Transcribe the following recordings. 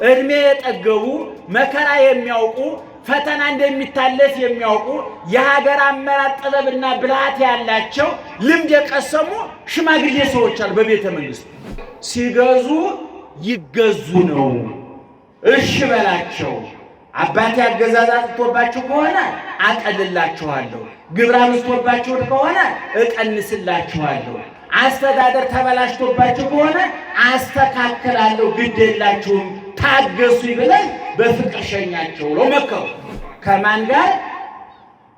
እድሜ የጠገቡ መከራ የሚያውቁ ፈተና እንደሚታለፍ የሚያውቁ የሀገር አመራር ጥበብና ብልሃት ያላቸው ልምድ የቀሰሙ ሽማግሌ ሰዎች አሉ በቤተ መንግስት። ሲገዙ ይገዙ ነው። እሺ በላቸው። አባቴ አገዛዝ አጥቶባችሁ ከሆነ አቀልላችኋለሁ፣ ግብር አምስቶባችሁ ከሆነ እቀንስላችኋለሁ፣ አስተዳደር ተበላሽቶባችሁ ከሆነ አስተካክላለሁ፣ ግድ የላችሁም ታገሱ ብለን በፍቅር ሸኛቸው ነው መከሩ። ከማን ጋር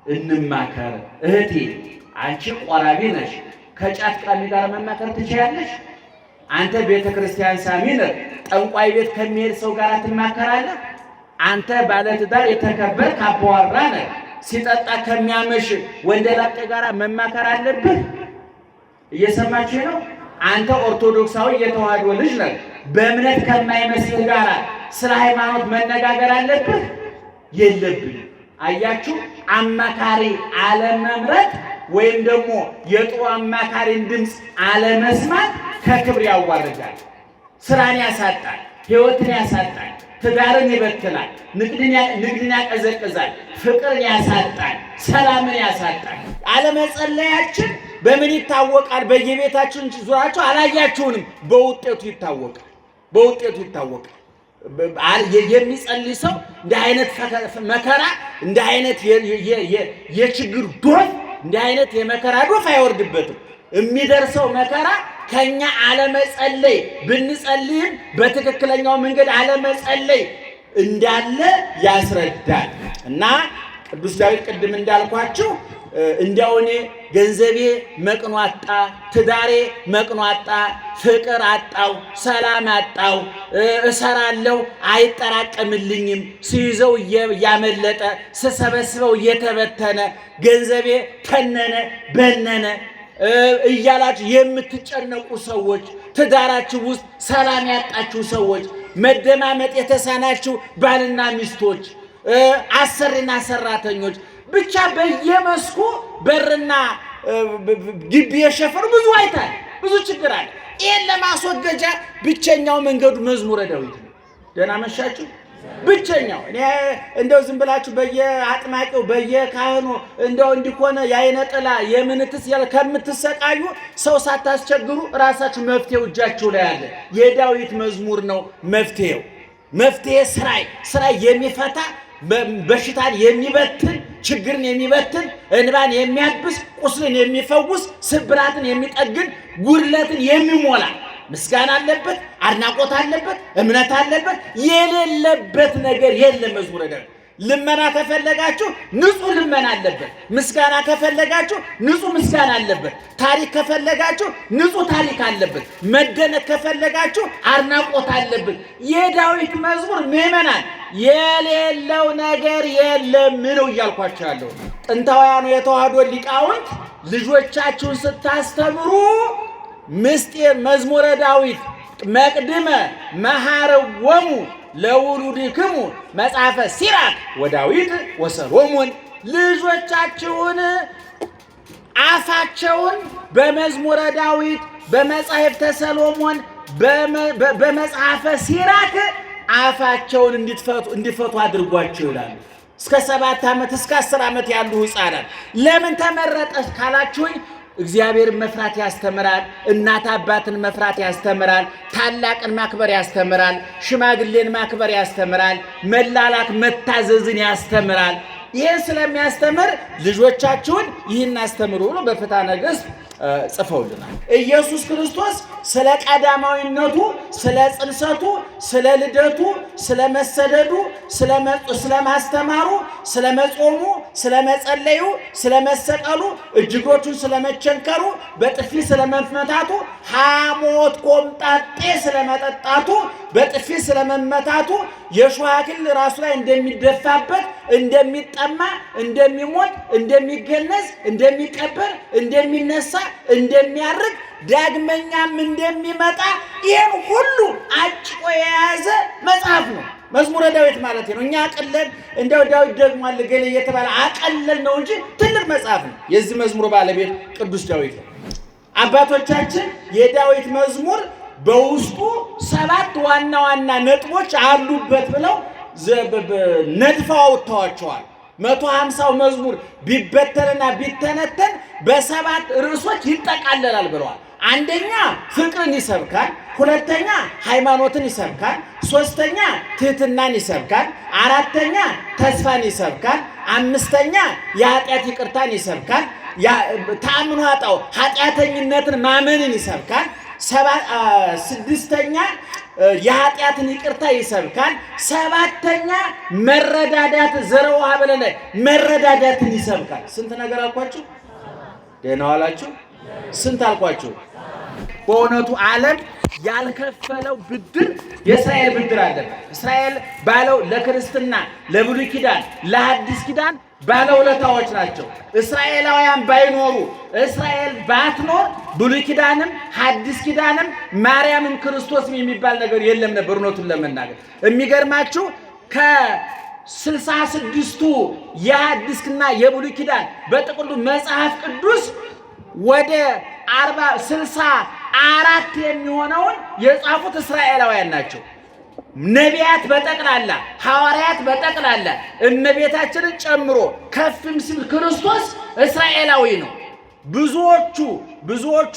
እንማከር? እህቴ አንቺ ቆራቢ ነሽ፣ ከጫት ቃሚ ጋር መማከር ትችያለሽ? አንተ ቤተ ክርስቲያን ሳሚ ነህ፣ ጠንቋይ ቤት ከሚሄድ ሰው ጋር ትማከራለህ? አንተ ባለትዳር የተከበር ካባዋራ ነህ፣ ሲጠጣ ከሚያመሽ ወንደላጤ ጋር መማከር አለብህ? እየሰማችሁ ነው? አንተ ኦርቶዶክሳዊ የተዋህዶ ልጅ ነህ፣ በእምነት ከማይመስል ጋር ስለ ሃይማኖት መነጋገር አለብህ? የለብህ። አያችሁ፣ አማካሪ አለመምረጥ ወይም ደግሞ የጥሩ አማካሪን ድምፅ አለመስማት ከክብር ያዋርዳል፣ ስራን ያሳጣል፣ ህይወትን ያሳጣል፣ ትዳርን ይበትናል፣ ንግድን ያቀዘቅዛል፣ ፍቅርን ያሳጣል፣ ሰላምን ያሳጣል። አለመጸለያችን በምን ይታወቃል? በየቤታችን ዙራችሁ አላያችሁንም? በውጤቱ ይታወቃል። በውጤቱ ይታወቃል። የሚጸልይ ሰው እንደ አይነት መከራ፣ እንደ አይነት የችግር ዶፍ፣ እንደ አይነት የመከራ ዶፍ አይወርድበትም። የሚደርሰው መከራ ከኛ አለመጸለይ ብንጸልይም በትክክለኛው መንገድ አለመጸለይ እንዳለ ያስረዳል። እና ቅዱስ ዳዊት ቅድም እንዳልኳችሁ እንዲያው እኔ ገንዘቤ መቅኖ አጣ፣ ትዳሬ መቅኖ አጣ፣ ፍቅር አጣው፣ ሰላም አጣው፣ እሰራለሁ አይጠራቀምልኝም፣ ስይዘው እያመለጠ ስሰበስበው እየተበተነ ገንዘቤ ተነነ በነነ እያላችሁ የምትጨነቁ ሰዎች፣ ትዳራችሁ ውስጥ ሰላም ያጣችሁ ሰዎች፣ መደማመጥ የተሳናችሁ ባልና ሚስቶች፣ አሰሪና ሰራተኞች፣ ብቻ በየመስኩ በርና ግቢ የሸፈኑ ብዙ አይታል፣ ብዙ ችግር አለ። ይህን ለማስወገጃ ብቸኛው መንገዱ መዝሙረ ዳዊት ነው። ደህና መሻችሁ። ብቸኛው እኔ እንደው ዝም ብላችሁ በየአጥማቂው በየካህኑ እንደው እንዲኮነ የአይነ ጥላ የምንትስ ከምትሰቃዩ ሰው ሳታስቸግሩ ራሳችሁ መፍትሄው እጃችሁ ላይ አለ። የዳዊት መዝሙር ነው መፍትሄው። መፍትሄ ስራይ የሚፈታ በሽታን የሚበትን ችግርን የሚበትን እንባን የሚያብስ ቁስልን የሚፈውስ ስብራትን የሚጠግን ጉድለትን የሚሞላ ምስጋና አለበት፣ አድናቆት አለበት፣ እምነት አለበት። የሌለበት ነገር የለም። መዝሙረ ዳዊት ልመና ከፈለጋችሁ ንጹህ ልመና አለበት። ምስጋና ከፈለጋችሁ ንጹህ ምስጋና አለበት። ታሪክ ከፈለጋችሁ ንጹህ ታሪክ አለበት። መደነቅ ከፈለጋችሁ አድናቆት አለበት። የዳዊት መዝሙር ምዕመናን የሌለው ነገር የለም ነው እያልኳቸው ያለው። ጥንታውያኑ የተዋህዶ ሊቃውንት ልጆቻችሁን ስታስተምሩ ምስጢር መዝሙረ ዳዊት መቅድመ መሐረወሙ ለውሉድክሙ መጽሐፈ ሲራክ ወዳዊት ወሰሎሞን። ልጆቻችሁን አፋቸውን በመዝሙረ ዳዊት በመጽሐፍተ ሰሎሞን በመጽሐፈ ሲራክ አፋቸውን እንዲፈቱ አድርጓቸው ይላሉ። እስከ 7 ዓመት እስከ 10 ዓመት ያሉ ሕፃናት ለምን ተመረጠ ካላችሁኝ፣ እግዚአብሔርን መፍራት ያስተምራል። እናት አባትን መፍራት ያስተምራል። ታላቅን ማክበር ያስተምራል። ሽማግሌን ማክበር ያስተምራል። መላላክ መታዘዝን ያስተምራል። ይህን ስለሚያስተምር ልጆቻችሁን ይህን አስተምሩ ብሎ በፍትሐ ነገሥት ጽፈውልናል። ኢየሱስ ክርስቶስ ስለ ቀዳማዊነቱ፣ ስለ ጽንሰቱ፣ ስለ ልደቱ፣ ስለ መሰደዱ፣ ስለ ማስተማሩ፣ ስለ መጾሙ፣ ስለ መጸለዩ፣ ስለ መሰቀሉ፣ እጅግሮቹን ስለ መቸንከሩ፣ በጥፊ ስለ መመታቱ፣ ሐሞት ኮምጣጤ ስለ መጠጣቱ፣ በጥፊ ስለ መመታቱ፣ የሾህ አክሊል ራሱ ላይ እንደሚደፋበት፣ እንደሚጠማ፣ እንደሚሞት፣ እንደሚገነዝ፣ እንደሚቀበር፣ እንደሚነሳ፣ እንደሚያርግ ዳግመኛም እንደሚመጣ ይህን ሁሉ አጭቆ የያዘ መጽሐፍ ነው መዝሙረ ዳዊት ማለት ነው። እኛ አቀለል እንደው ዳዊት ደግሞ አለገለ እየተባለ አቀለል ነው እንጂ ትልቅ መጽሐፍ ነው። የዚህ መዝሙር ባለቤት ቅዱስ ዳዊት ነው። አባቶቻችን የዳዊት መዝሙር በውስጡ 7 ዋና ዋና ነጥቦች አሉበት ብለው ነድፈው አውጥተዋቸዋል። 150ው መዝሙር ቢበተንና ቢተነተን በ7 ርዕሶች ይጠቃለላል ብለዋል። አንደኛ ፍቅርን ይሰብካል፣ ሁለተኛ ሃይማኖትን ይሰብካል፣ ሶስተኛ ትህትናን ይሰብካል፣ አራተኛ ተስፋን ይሰብካል፣ አምስተኛ የኃጢአት ይቅርታን ይሰብካል፣ ተአምኖ ኃጣው ኃጢአተኝነትን ማመንን ይሰብካል፣ ስድስተኛ የኃጢአትን ይቅርታ ይሰብካል፣ ሰባተኛ መረዳዳት ዘረዋ ብለነ መረዳዳትን ይሰብካል። ስንት ነገር አልኳችሁ? ደህና ዋላችሁ? ስንት አልኳችሁ? በእውነቱ ዓለም ያልከፈለው ብድር የእስራኤል ብድር አለ። እስራኤል ባለው ለክርስትና ለብሉይ ኪዳን ለሐዲስ ኪዳን ባለውለታዎች ናቸው። እስራኤላውያን ባይኖሩ እስራኤል ባትኖር ብሉይ ኪዳንም ሐዲስ ኪዳንም ማርያምም ክርስቶስም የሚባል ነገር የለም ነበር። እውነቱን ለመናገር የሚገርማችሁ ከ66ቱ የሐዲስና የብሉይ ኪዳን በጥቅሉ መጽሐፍ ቅዱስ ወደ 64 የሚሆነውን የጻፉት እስራኤላውያን ናቸው። ነቢያት በጠቅላላ ሐዋርያት በጠቅላላ እመቤታችንን ጨምሮ ከፍም ሲል ክርስቶስ እስራኤላዊ ነው። ብዙዎቹ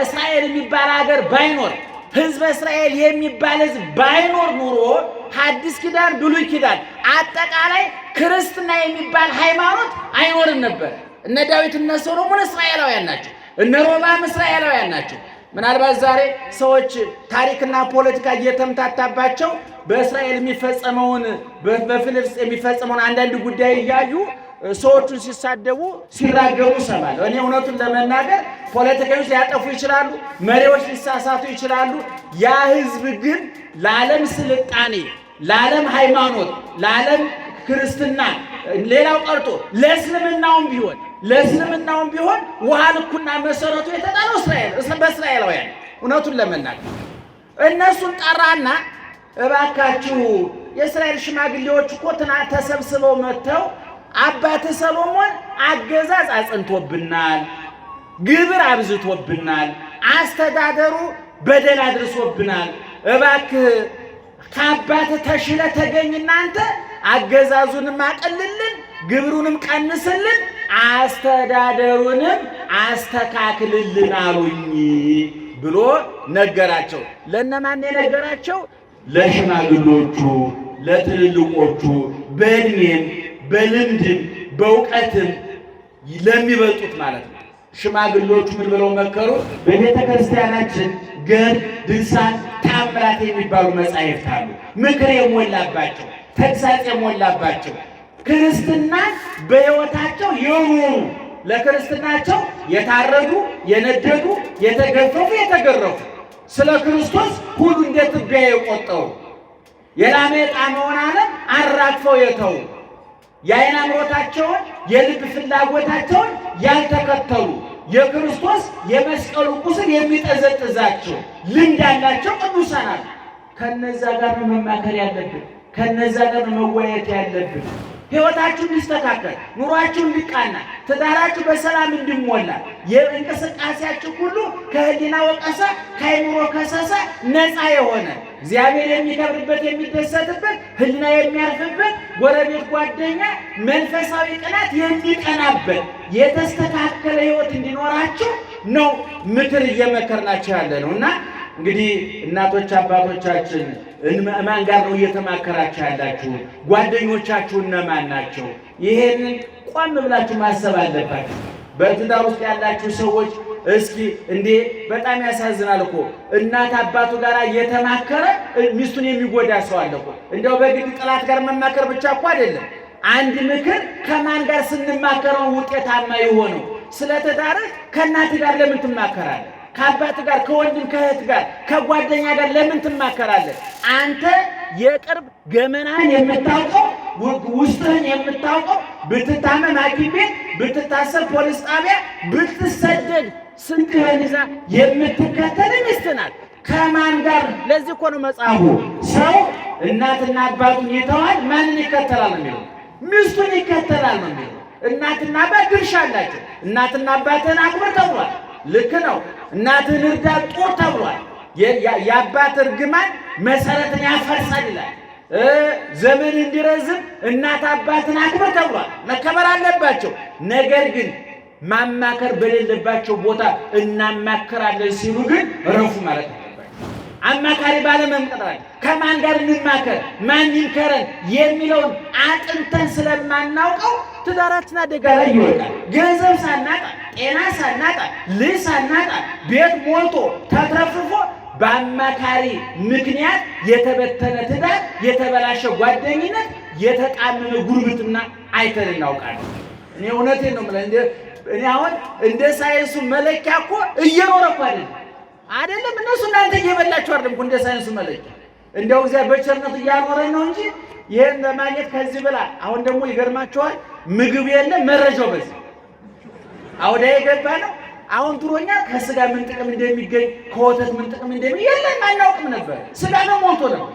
እስራኤል የሚባል ሀገር ባይኖር ሕዝበ እስራኤል የሚባል ሕዝብ ባይኖር ኑሮ ሐዲስ ኪዳን ብሉይ ኪዳን አጠቃላይ ክርስትና የሚባል ሃይማኖት አይኖርም ነበር። እነ ዳዊት እነ ሰሎሞን እስራኤላውያን ናቸው። እነ ሮማም እስራኤላውያን ናቸው። ምናልባት ዛሬ ሰዎች ታሪክና ፖለቲካ እየተምታታባቸው በእስራኤል የሚፈጸመውን በፍልስጤም የሚፈጸመውን አንዳንድ ጉዳይ እያዩ ሰዎቹን ሲሳደቡ ሲራገሙ ሰማለሁ። እኔ እውነቱን ለመናገር ፖለቲከኞች ሊያጠፉ ይችላሉ፣ መሪዎች ሊሳሳቱ ይችላሉ። ያ ህዝብ ግን ለዓለም ስልጣኔ፣ ለዓለም ሃይማኖት፣ ለዓለም ክርስትና ሌላው ቀርቶ ለእስልምናውም ቢሆን ውሃ ልኩና መሰረቱ የተጣለው በእስራኤላውያን። እውነቱን ለመናገር እነሱን ጠራና እባካችሁ የእስራኤል ሽማግሌዎች እኮ ትናንት ተሰብስበው መጥተው አባተ ሰሎሞን አገዛዝ አጽንቶብናል፣ ግብር አብዝቶብናል፣ አስተዳደሩ በደል አድርሶብናል። እባክህ ከአባተ ተሽለ ተገኝና አንተ አገዛዙንም አቀልልን፣ ግብሩንም ቀንስልን፣ አስተዳደሩንም አስተካክልልን አሉኝ ብሎ ነገራቸው። ለነማን የነገራቸው? ለሽማግሎቹ፣ ለትልልቆቹ፣ በእድሜም በልምድም በእውቀትም ለሚበልጡት ማለት ነው። ሽማግሎቹ ምን ብለው መከሩ? በቤተ ክርስቲያናችን ገድል፣ ድርሳን፣ ተአምራት የሚባሉ መጻሕፍት አሉ። ምክር የሞላባቸው ተግሳጽ የሞላባቸው ክርስትናን በሕይወታቸው የኖሩ ለክርስትናቸው የታረዱ የነደዱ የተገፈፉ የተገረፉ ስለ ክርስቶስ ሁሉ እንደ ትቢያ የቆጠሩ የላመ የጣመውን ዓለም አራግፈው የተዉ የዓይን አምሮታቸውን የልብ ፍላጎታቸውን ያልተከተሉ የክርስቶስ የመስቀሉ ቁስል የሚጠዘጥዛቸው ልምድ ያላቸው ቅዱሳን አሉ። ከነዛ ጋር ነው መማከር ያለብን። ከነዛ ጋር ነው መወያየት ያለብን። ሕይወታችሁ እንዲስተካከል፣ ኑሯችሁ እንዲቃና፣ ትዳራችሁ በሰላም እንዲሞላ፣ የእንቅስቃሴያችሁ ሁሉ ከህሊና ወቀሳ ከአይምሮ ከሰሳ ነፃ የሆነ እግዚአብሔር የሚከብርበት የሚደሰትበት፣ ህሊና የሚያርፍበት፣ ጎረቤት ጓደኛ መንፈሳዊ ቅናት የሚቀናበት የተስተካከለ ሕይወት እንዲኖራችሁ ነው ምክር እየመከርናችሁ ያለ ነው። እና እንግዲህ እናቶች አባቶቻችን ማን ጋር ነው እየተማከራችሁ ያላችሁ? ጓደኞቻችሁ እነማን ናቸው? ይሄንን ቆም ብላችሁ ማሰብ አለባችሁ። በትዳር ውስጥ ያላችሁ ሰዎች እስኪ እንዴ በጣም ያሳዝናል እኮ እናት አባቱ ጋር እየተማከረ ሚስቱን የሚጎዳ ሰው አለ እኮ። እንደው በግድ ጠላት ጋር መማከር ብቻ እኮ አይደለም። አንድ ምክር ከማን ጋር ስንማከረው ውጤታማ የሆነው? ስለ ትዳርህ ከእናት ጋር ለምን ትማከራለህ? ከአባት ጋር ከወንድም ከእህት ጋር ከጓደኛ ጋር ለምን ትማከራለህ? አንተ የቅርብ ገመናን የምታውቀው ውስጥህን የምታውቀው ብትታመም ሐኪም ቤት፣ ብትታሰር ፖሊስ ጣቢያ፣ ብትሰደድ ስንቅህን ይዛ የምትከተል ሚስት ናት። ከማን ጋር? ለዚህ እኮ ነው መጽሐፉ ሰው እናትና አባቱን ይተዋል፣ ማንን ይከተላል ነው የሚለው? ሚስቱን ይከተላል ነው የሚለው። እናትና አባት ድርሻ አላቸው። እናትና አባትህን አክብር ተብሏል። ልክ ነው። እናትህን እርዳ ጡር ተብሏል። የአባት እርግማን መሰረትን ያፈርሳል ይላል። ዘመን እንዲረዝም እናት አባትን አክብር ተብሏል። መከበር አለባቸው። ነገር ግን ማማከር በሌለባቸው ቦታ እናማከራለን ሲሉ ግን ረፉ ማለት ነው። አማካሪ ባለመምቀጥራል ከማን ጋር እንማከር ማን ይምከረን የሚለውን አጥንተን ስለማናውቀው ትዳራችን አደጋ ላይ ይወጣል። ገንዘብ ሳናጣ፣ ጤና ሳናጣ፣ ልጅ ሳናጣ፣ ቤት ሞልቶ ተትረፍርፎ በአማካሪ ምክንያት የተበተነ ትዳር፣ የተበላሸ ጓደኝነት፣ የተጣመመ ጉርብትና አይተን እናውቃለን። እኔ እውነቴን ነው የምልህ። እኔ አሁን እንደ ሳይንሱ መለኪያ እኮ እየኖረ እኮ አይደለም እነሱ እናንተ እየበላችሁ አይደለም እኮ እንደ ሳይንሱ መለኪያ። እንደው እግዚአብሔር በቸርነቱ እያኖረን ነው እንጂ ይሄን ለማግኘት ከዚህ ብላ። አሁን ደግሞ ይገርማችኋል፣ ምግብ የለም መረጃው በዚህ አውዳ የገባ ነው። አሁን ድሮኛ ከስጋ ምን ጥቅም እንደሚገኝ ከወተት ምን ጥቅም እንደሚገኝ የለም አናውቅም ነበር። ስጋ ነው ሞልቶ ነው።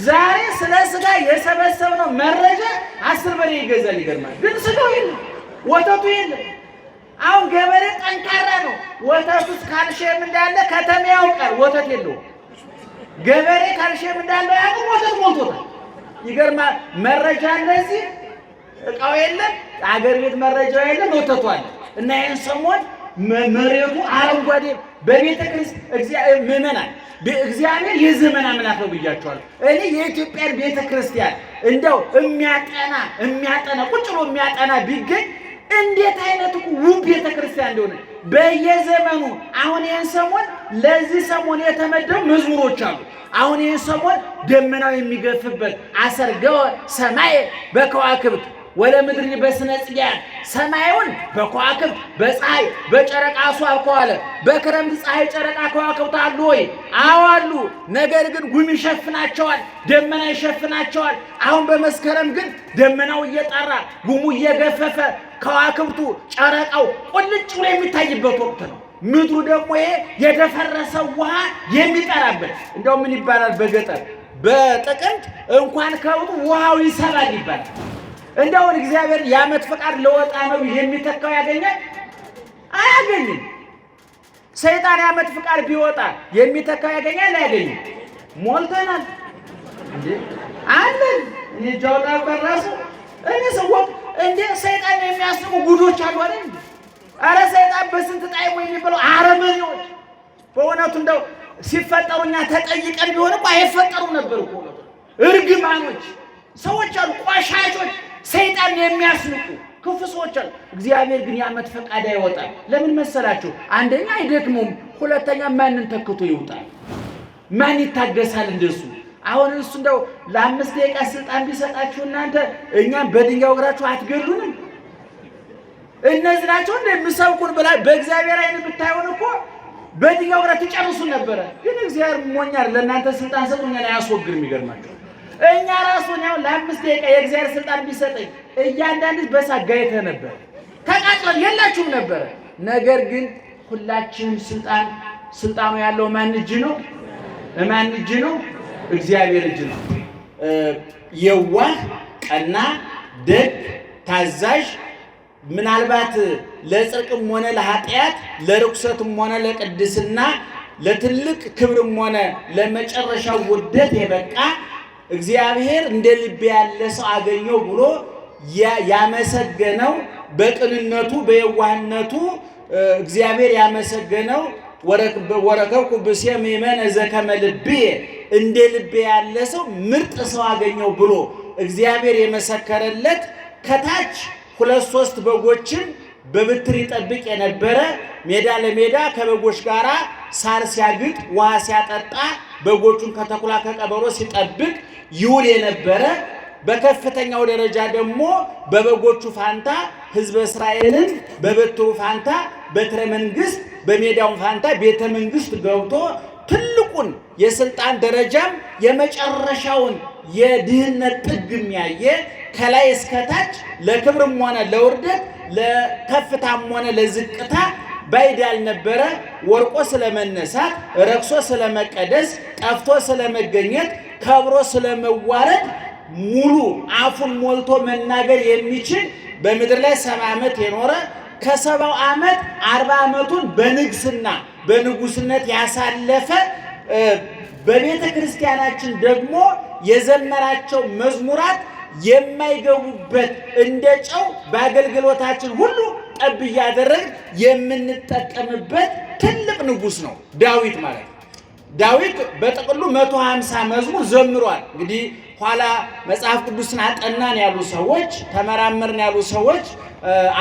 ዛሬ ስለ ስጋ የሰበሰብነው መረጃ 10 በሬ ይገዛል። ይገርማል። ግን ስጋው የለም፣ ወተቱ የለም። አሁን ገበሬ ጠንካራ ነው። ወተቱ ካልሽየም እንዳለ ከተማ ያውቃል፣ ወተት የለውም። ገበሬ ካልሽየም እንዳለ ያውቃል፣ ወተት ሞልቶታል። ይገርማል። መረጃ እንደዚህ እቃው የለም፣ አገር ቤት መረጃው የለም፣ ወተቱ አለ። እና ይሄን ሰሞን መሬቱ አረንጓዴ በቤተ ክርስቲያን ምዕመናን እግዚአብሔር የዘመን አምላክ ነው ብያቸዋለሁ። እኔ የኢትዮጵያን ቤተ ክርስቲያን እንደው የሚያጠና ቁጭ ብሎ የሚያጠና ቢገኝ እንዴት አይነት ውብ ቤተ ክርስቲያን እንደሆነ በየዘመኑ አሁን ይሄን ሰሞን ለዚህ ሰሞን የተመደቡ መዝሙሮች አሉ። አሁን ይሄን ሰሞን ደመናው የሚገፍበት አሰርገወ ሰማይ በከዋክብት ወለ ምድሪ በስነ ጽጌያት ሰማዩን በከዋክብት በፀሐይ በጨረቃ አስዋብከው አለ። በክረምት ፀሐይ ጨረቃ ከዋክብት አሉ ወይ? አዎ አሉ። ነገር ግን ጉም ይሸፍናቸዋል፣ ደመና ይሸፍናቸዋል። አሁን በመስከረም ግን ደመናው እየጠራ ጉሙ እየገፈፈ ከዋክብቱ ጨረቃው ቁልጭ ብሎ የሚታይበት ወቅት ነው። ምድሩ ደግሞ ይሄ የደፈረሰው ውሃ የሚጠራበት እንደው ምን ይባላል በገጠር በጥቅምት እንኳን ከብቱ ውሃው ይሰራል ይባላል። እንደውን እግዚአብሔር የዓመት ፈቃድ ለወጣ ነው የሚተካው ያገኛል? አያገኝም። ሰይጣን የዓመት ፈቃድ ቢወጣ የሚተካው ያገኛል? አያገኝም። ሞልተናል እንዴ አለን። እኔ ጃውጣ በራሱ እኔ ሰው እንዴ ሰይጣን የሚያስቡ ጉዶች አሉ አይደል? አረ ሰይጣን በስንት ጣይ ወይ የሚባለው አረመኔዎች በእውነቱ እንደው ሲፈጠሩኛ ተጠይቀን ቢሆን እኮ አይፈጠሩም ነበር እኮ። እርግማኖች ሰዎች አሉ፣ ቆሻሾች፣ ሰይጣን የሚያስንቁ ክፉ ሰዎች አሉ። እግዚአብሔር ግን የዓመት ፈቃድ አይወጣም። ለምን መሰላችሁ? አንደኛ አይደክሙም፣ ሁለተኛ ማንን ተክቶ ይውጣል? ማን ይታገሳል እንደሱ? አሁን እሱ እንደው ለ5 ደቂቃ ስልጣን ቢሰጣችሁ እናንተ እኛም በድንጋይ ወግራችሁ አትገሉንም? እነዚህ ናቸው እንደሚሰብኩን ብላ በእግዚአብሔር አይነት ብታዩን እኮ በድንጋይ ወግራ ትጨርሱን ነበረ። ግን እግዚአብሔር ሞኛር ለእናንተ ስልጣን ሰጥቶኛል አያስወግድም። ይገርማችሁ እኛ ራሱን ያው ለ5 ደቂቃ የእግዚአብሔር ስልጣን ቢሰጠኝ እያንዳንዱ በሳት ጋይተህ ነበር፣ ተቃጥለን የላችሁም ነበረ። ነገር ግን ሁላችንም ስልጣኑ ያለው ማን እጅ ነው? ማን እጅ ነው? እግዚአብሔር እጅ ነው። የዋህ ቀና፣ ደግ፣ ታዛዥ ምናልባት ለጽድቅም ሆነ ለኃጢአት ለርኩሰትም ሆነ ለቅድስና ለትልቅ ክብርም ሆነ ለመጨረሻው ውርደት የበቃ እግዚአብሔር እንደ ልብ ያለ ሰው አገኘው ብሎ ያመሰገነው በቅንነቱ በየዋህነቱ እግዚአብሔር ያመሰገነው ወረከብኩ ብእሴመ ይእመነ ዘከመ ልብየ እንደ ልብ ያለ ሰው ምርጥ ሰው አገኘው ብሎ እግዚአብሔር የመሰከረለት ከታች 2-3 በጎችን በብትር ይጠብቅ የነበረ ሜዳ ለሜዳ ከበጎች ጋር ሳር ሲያግጥ ውሃ ሲያጠጣ በጎቹን ከተኩላ ከቀበሮ ሲጠብቅ ይውል የነበረ በከፍተኛው ደረጃ ደግሞ በበጎቹ ፋንታ ሕዝበ እስራኤልን በበትሩ ፋንታ በትረ መንግስት በሜዳው ፋንታ ቤተ መንግስት ገብቶ ትልቁን የስልጣን ደረጃም የመጨረሻውን የድህነት ጥግም ያየ ከላይ እስከታች ለክብርም ሆነ ለውርደት ለከፍታም ሆነ ለዝቅታ ባይድ ያልነበረ ወርቆ ስለመነሳት ረክሶ ስለመቀደስ ጠፍቶ ስለመገኘት ከብሮ ስለመዋረድ ሙሉ አፉን ሞልቶ መናገር የሚችል በምድር ላይ 70 ዓመት የኖረ ከ70 ዓመት 40 ዓመቱን በንጉስነት ያሳለፈ በቤተ ክርስቲያናችን ደግሞ የዘመራቸው መዝሙራት የማይገቡበት እንደ ጨው በአገልግሎታችን ሁሉ ጠብ እያደረግን የምንጠቀምበት ትልቅ ንጉስ ነው ዳዊት ማለት ነው። ዳዊት በጥቅሉ 150 መዝሙር ዘምሯል። እንግዲህ ኋላ መጽሐፍ ቅዱስን አጠናን ያሉ ሰዎች ተመራመርን ያሉ ሰዎች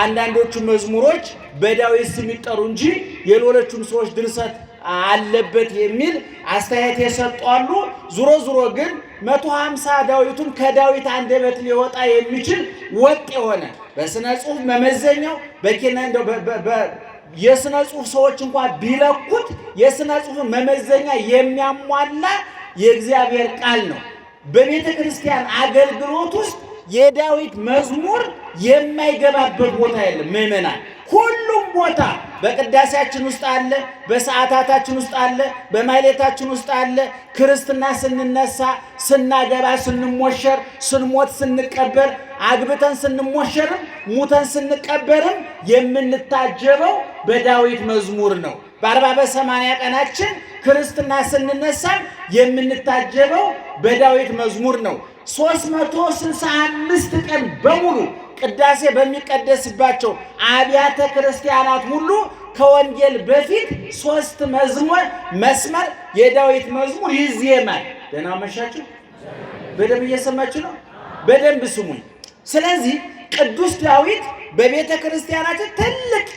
አንዳንዶቹ መዝሙሮች በዳዊት ስም ይጠሩ እንጂ የሌሎቹም ሰዎች ድርሰት አለበት የሚል አስተያየት የሰጡ አሉ። ዙሮ ግን 150 ዳዊቱን ከዳዊት አንደበት ሊወጣ የሚችል ወጥ የሆነ በስነ ጽሑፍ መመዘኛው በኪነ እንደው የስነ ጽሑፍ ሰዎች እንኳን ቢለኩት የስነ ጽሑፍ መመዘኛ የሚያሟላ የእግዚአብሔር ቃል ነው። በቤተ ክርስቲያን አገልግሎት ውስጥ የዳዊት መዝሙር የማይገባበት ቦታ የለም። ምእመናን ሁሉም ቦታ በቅዳሴያችን ውስጥ አለ፣ በሰዓታታችን ውስጥ አለ፣ በማህሌታችን ውስጥ አለ። ክርስትና ስንነሳ፣ ስናገባ፣ ስንሞሸር፣ ስንሞት፣ ስንቀበር፣ አግብተን ስንሞሸርም ሙተን ስንቀበርም የምንታጀበው በዳዊት መዝሙር ነው። በ40 በ80 ቀናችን ክርስትና ስንነሳም የምንታጀበው በዳዊት መዝሙር ነው። 365 ቀን በሙሉ ቅዳሴ በሚቀደስባቸው አብያተ ክርስቲያናት ሁሉ ከወንጌል በፊት 3 መስመር የዳዊት መዝሙር ይዜማል። ደህና መሻችሁ። በደንብ እየሰማችሁ ነው። በደንብ ስሙኝ። ስለዚህ ቅዱስ ዳዊት በቤተ ክርስቲያናችን ትልቅ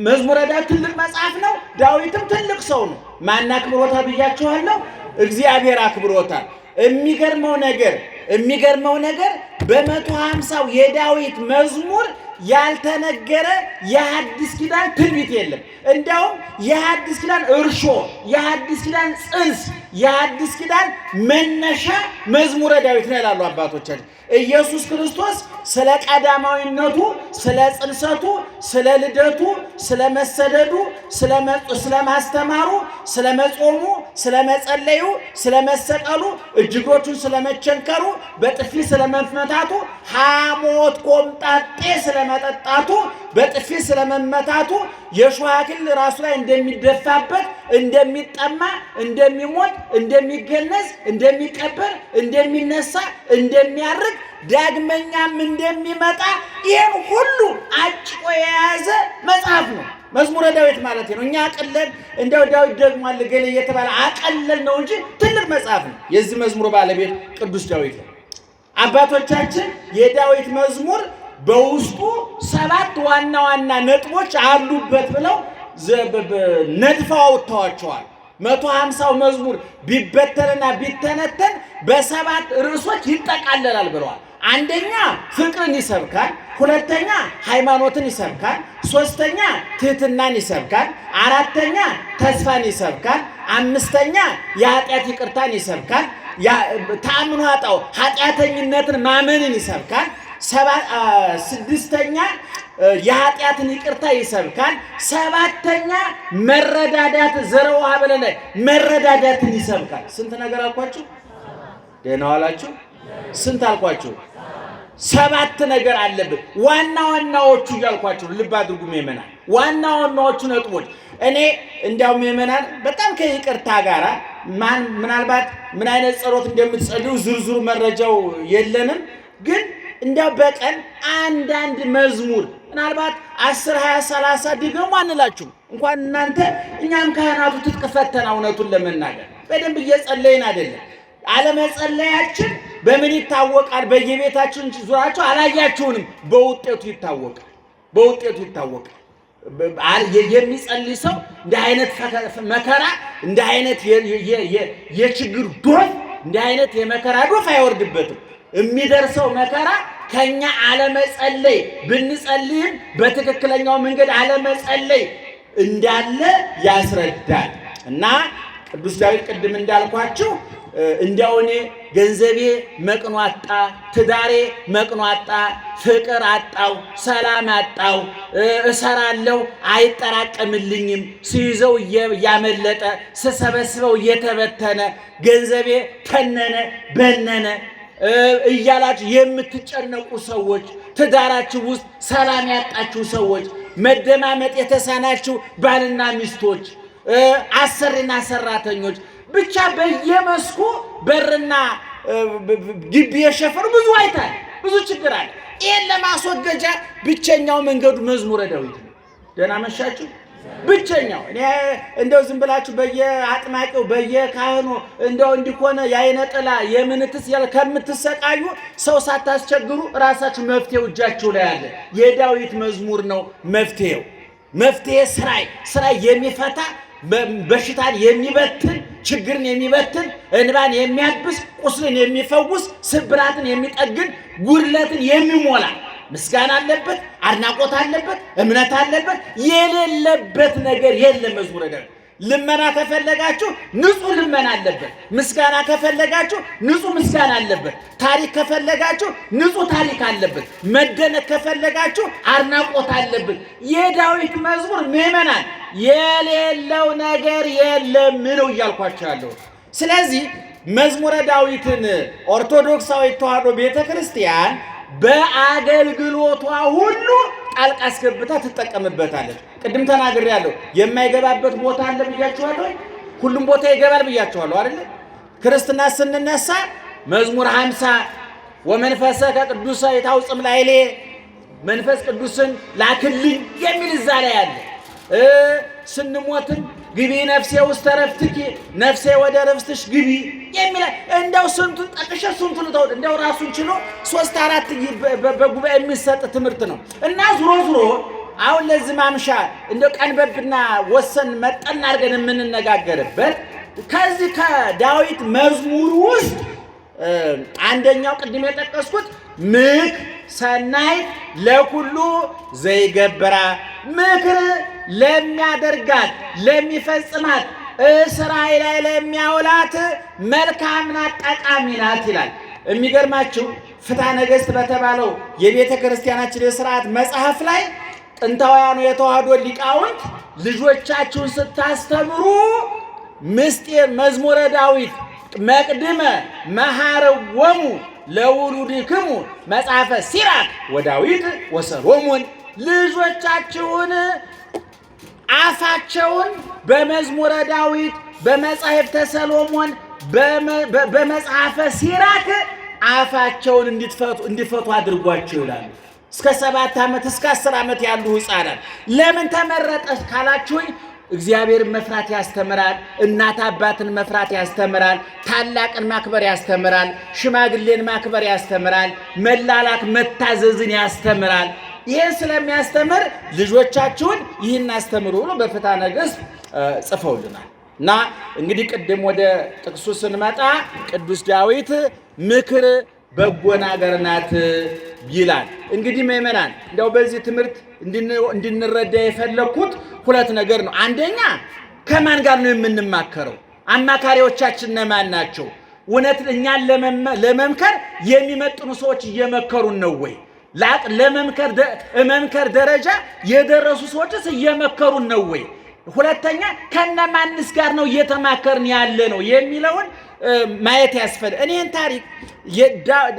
መዝሙረ ዳዊት ትልቅ መጽሐፍ ነው። ዳዊትም ትልቅ ሰው ነው። ማን አክብሮታል ብያችኋለሁ? እግዚአብሔር አክብሮታል። የሚገርመው ነገር በ150 የዳዊት መዝሙር ያልተነገረ የሐዲስ ኪዳን ትንቢት የለም። እንዲያውም የሐዲስ ኪዳን እርሾ፣ የሐዲስ ኪዳን ጽንስ፣ የሐዲስ ኪዳን መነሻ መዝሙረ ዳዊት ነው ይላሉ አባቶቻችን። ኢየሱስ ክርስቶስ ስለ ቀዳማዊነቱ፣ ስለ ጽንሰቱ፣ ስለ ልደቱ፣ ስለ መሰደዱ፣ ስለ ማስተማሩ፣ ስለ መጾሙ፣ ስለ መጸለዩ፣ ስለ መሰቀሉ፣ እጅግሮቹን ስለ መቸንከሩ፣ በጥፊ ስለ መመታቱ፣ ሐሞት ቆምጣጤ ስለ መጠጣቱ፣ በጥፊ ስለ መመታቱ፣ የሾህ አክሊል ራሱ ላይ እንደሚደፋበት፣ እንደሚጠማ፣ እንደሚሞት፣ እንደሚገነዝ፣ እንደሚቀበር፣ እንደሚነሳ፣ እንደሚያርግ ዳግመኛም እንደሚመጣ ይህን ሁሉ አጭቆ የያዘ መጽሐፍ ነው መዝሙረ ዳዊት ማለት ነው። እኛ አቀለል እንደው ዳዊት ደግሞ አለ ገሌ እየተባለ አቀለል ነው እንጂ ትልቅ መጽሐፍ ነው። የዚህ መዝሙር ባለቤት ቅዱስ ዳዊት ነው። አባቶቻችን የዳዊት መዝሙር በውስጡ 7 ዋና ዋና ነጥቦች አሉበት ብለው ነድፈው አውጥተዋቸዋል። 150 መዝሙር ቢበተንና ቢተነተን በ7 ርዕሶች ይጠቃለላል ብለዋል። አንደኛ ፍቅርን ይሰብካል፣ ሁለተኛ ሃይማኖትን ይሰብካል፣ ሶስተኛ ትህትናን ይሰብካል፣ አራተኛ ተስፋን ይሰብካል፣ አምስተኛ የኃጢአት ይቅርታን ይሰብካል፣ ተአምኖ ኃጣው ኃጢአተኝነትን ማመንን ይሰብካል፣ ስድስተኛ የኃጢአትን ይቅርታ ይሰብካል፣ ሰባተኛ መረዳዳት ዘረውሃ ብለነ መረዳዳትን ይሰብካል። ስንት ነገር አልኳችሁ? ደህና ዋላችሁ? ስንት አልኳችሁ? 7 ነገር አለብን። ዋና ዋናዎቹ እያልኳችሁ ልብ አድርጉ ምእመናን። ዋና ዋናዎቹ ነጥቦች እኔ እንዲያውም ምእመናን በጣም ከይቅርታ ጋር ምናልባት ምን አይነት ጸሎት እንደምትጸልዩ ዝርዝሩ መረጃው የለንም፣ ግን እንዲያው በቀን አንዳንድ መዝሙር ምናልባት 10፣ 20፣ 30 ድገሙ አንላችሁም። እንኳን እናንተ እኛም ካህናቱ ትጥቅ ፈተና እውነቱን ለመናገር በደንብ እየጸለይን አይደለም። አለመጸለያችን በምን ይታወቃል? በየቤታችን ዙራችሁ አላያችሁንም? በውጤቱ ይታወቃል። የሚጸልይ ሰው እንደ አይነት መከራ፣ እንደ አይነት የችግር ዶፍ፣ እንደ አይነት የመከራ ዶፍ አይወርድበትም። የሚደርሰው መከራ ከኛ አለመጸለይ ብንጸልይም በትክክለኛው መንገድ አለመጸለይ እንዳለ ያስረዳል። እና ቅዱስ ዳዊት ቅድም እንዳልኳችሁ እንዲያው እኔ ገንዘቤ መቅኖ አጣ፣ ትዳሬ መቅኖ አጣ፣ ፍቅር አጣው፣ ሰላም አጣው፣ እሰራለሁ አይጠራቀምልኝም፣ ሲይዘው እያመለጠ ስሰበስበው እየተበተነ ገንዘቤ ተነነ በነነ እያላችሁ የምትጨነቁ ሰዎች፣ ትዳራችሁ ውስጥ ሰላም ያጣችሁ ሰዎች፣ መደማመጥ የተሳናችሁ ባልና ሚስቶች፣ አሰሪና ሰራተኞች፣ ብቻ በየመስኩ በርና ግቢ የሸፈኑ ብዙ አይታል፣ ብዙ ችግር አለ። ይህን ለማስወገጃ ብቸኛው መንገዱ መዝሙረ ዳዊት ነው። ደህና መሻችሁ። ብቸኛው እኔ እንደው ዝም ብላችሁ በየአጥማቂው በየካህኑ እንደው እንዲኮነ የአይነ ጥላ የምንትስ ያለ ከምትሰቃዩ ሰው ሳታስቸግሩ ራሳችሁ መፍትሄው እጃችሁ ላይ አለ። የዳዊት መዝሙር ነው መፍትሄው። መፍትሄ ስራይ የሚፈታ በሽታን የሚበትን ችግርን የሚበትን እንባን የሚያብስ ቁስልን የሚፈውስ ስብራትን የሚጠግን ጉድለትን የሚሞላ ምስጋና አለበት፣ አድናቆት አለበት፣ እምነት አለበት። የሌለበት ነገር የለም። መዝሙረ ዳዊት ልመና ከፈለጋችሁ ንጹህ ልመና አለበት። ምስጋና ከፈለጋችሁ ንጹህ ምስጋና አለበት። ታሪክ ከፈለጋችሁ ንጹህ ታሪክ አለበት። መደነቅ ከፈለጋችሁ አድናቆት አለበት። የዳዊት መዝሙር ምዕመናን የሌለው ነገር የለም ነው እያልኳቸው ያለው። ስለዚህ መዝሙረ ዳዊትን ኦርቶዶክሳዊት ተዋሕዶ ቤተክርስቲያን በአገልግሎቷ ሁሉ ጣልቃ አስገብታ ትጠቀምበታለች። ቅድም ተናግሬያለሁ። የማይገባበት ቦታ አለ ብያችኋለሁ። ሁሉም ቦታ ይገባል ብያችኋለሁ አይደል? ክርስትና ስንነሳ መዝሙር 50 ወመንፈሰከ ቅዱሰ ይታውጽም ላዕሌ መንፈስ ቅዱስን ላክልኝ የሚል እዛ ላይ አለ። ስንሞትም ግቢ ነፍሴ ውስተ ዕረፍትኪ ነፍሴ ወደ ዕረፍትሽ ግቢ የሚል እንደው ስንቱን ጠቅሼ ስንቱን ተውት። እንደው ራሱን ችሎ 3-4 በጉባኤ የሚሰጥ ትምህርት ነው እና ዙሮ አሁን ለዚህ ማምሻ እንደው ቀንበብና ወሰን መጠን አድርገን የምንነጋገርበት ከዚህ ከዳዊት መዝሙር ውስጥ አንደኛው ቅድም የጠቀስኩት ምክር ሰናይ ለኩሉ ዘይገብራ ምክር ለሚያደርጋት ለሚፈጽማት እስራኤል ላይ ለሚያውላት መልካም ናት፣ ጠቃሚ ናት ይላል። የሚገርማችሁ ፍትሐ ነገሥት በተባለው የቤተ ክርስቲያናችን የሥርዓት መጽሐፍ ላይ ጥንታውያኑ የተዋሕዶ ሊቃውንት ልጆቻችሁን ስታስተምሩ ምስጢር መዝሙረ ዳዊት መቅድመ መሐረወሙ ለውሉድክሙ መጽሐፈ ሲራክ ወዳዊት ወሰሎሞን ልጆቻችሁን አፋቸውን በመዝሙረ ዳዊት በመጽሐፍተ ሰሎሞን በመጽሐፈ ሲራክ አፋቸውን እንዲፈቱ አድርጓቸው ይላሉ። እስከ 7 ዓመት እስከ 10 ዓመት ያሉ ሕፃናት ለምን ተመረጠ ካላችሁኝ እግዚአብሔርን መፍራት ያስተምራል። እናት አባትን መፍራት ያስተምራል። ታላቅን ማክበር ያስተምራል። ሽማግሌን ማክበር ያስተምራል። መላላክ መታዘዝን ያስተምራል። ይህን ስለሚያስተምር ልጆቻችሁን ይህን አስተምሩ ብሎ በፍትሐ ነገሥት ጽፈውልናል። እና እንግዲህ ቅድም ወደ ጥቅሱ ስንመጣ ቅዱስ ዳዊት ምክር በጎ ነገር ናት ይላል። እንግዲህ ምእመናን እንደው በዚህ ትምህርት እንድንረዳ የፈለኩት 2 ነገር ነው። አንደኛ ከማን ጋር ነው የምንማከረው? አማካሪዎቻችን እነማን ናቸው? እውነት እኛን ለመምከር የሚመጥኑ ሰዎች እየመከሩን ነው ወይ? ለመምከር ደረጃ የደረሱ ሰዎችስ እየመከሩን ነው ወይ? ሁለተኛ ከነማንስ ጋር ነው እየተማከርን ያለ ነው የሚለውን ማየት ያስፈልጋል። እኔን ታሪክ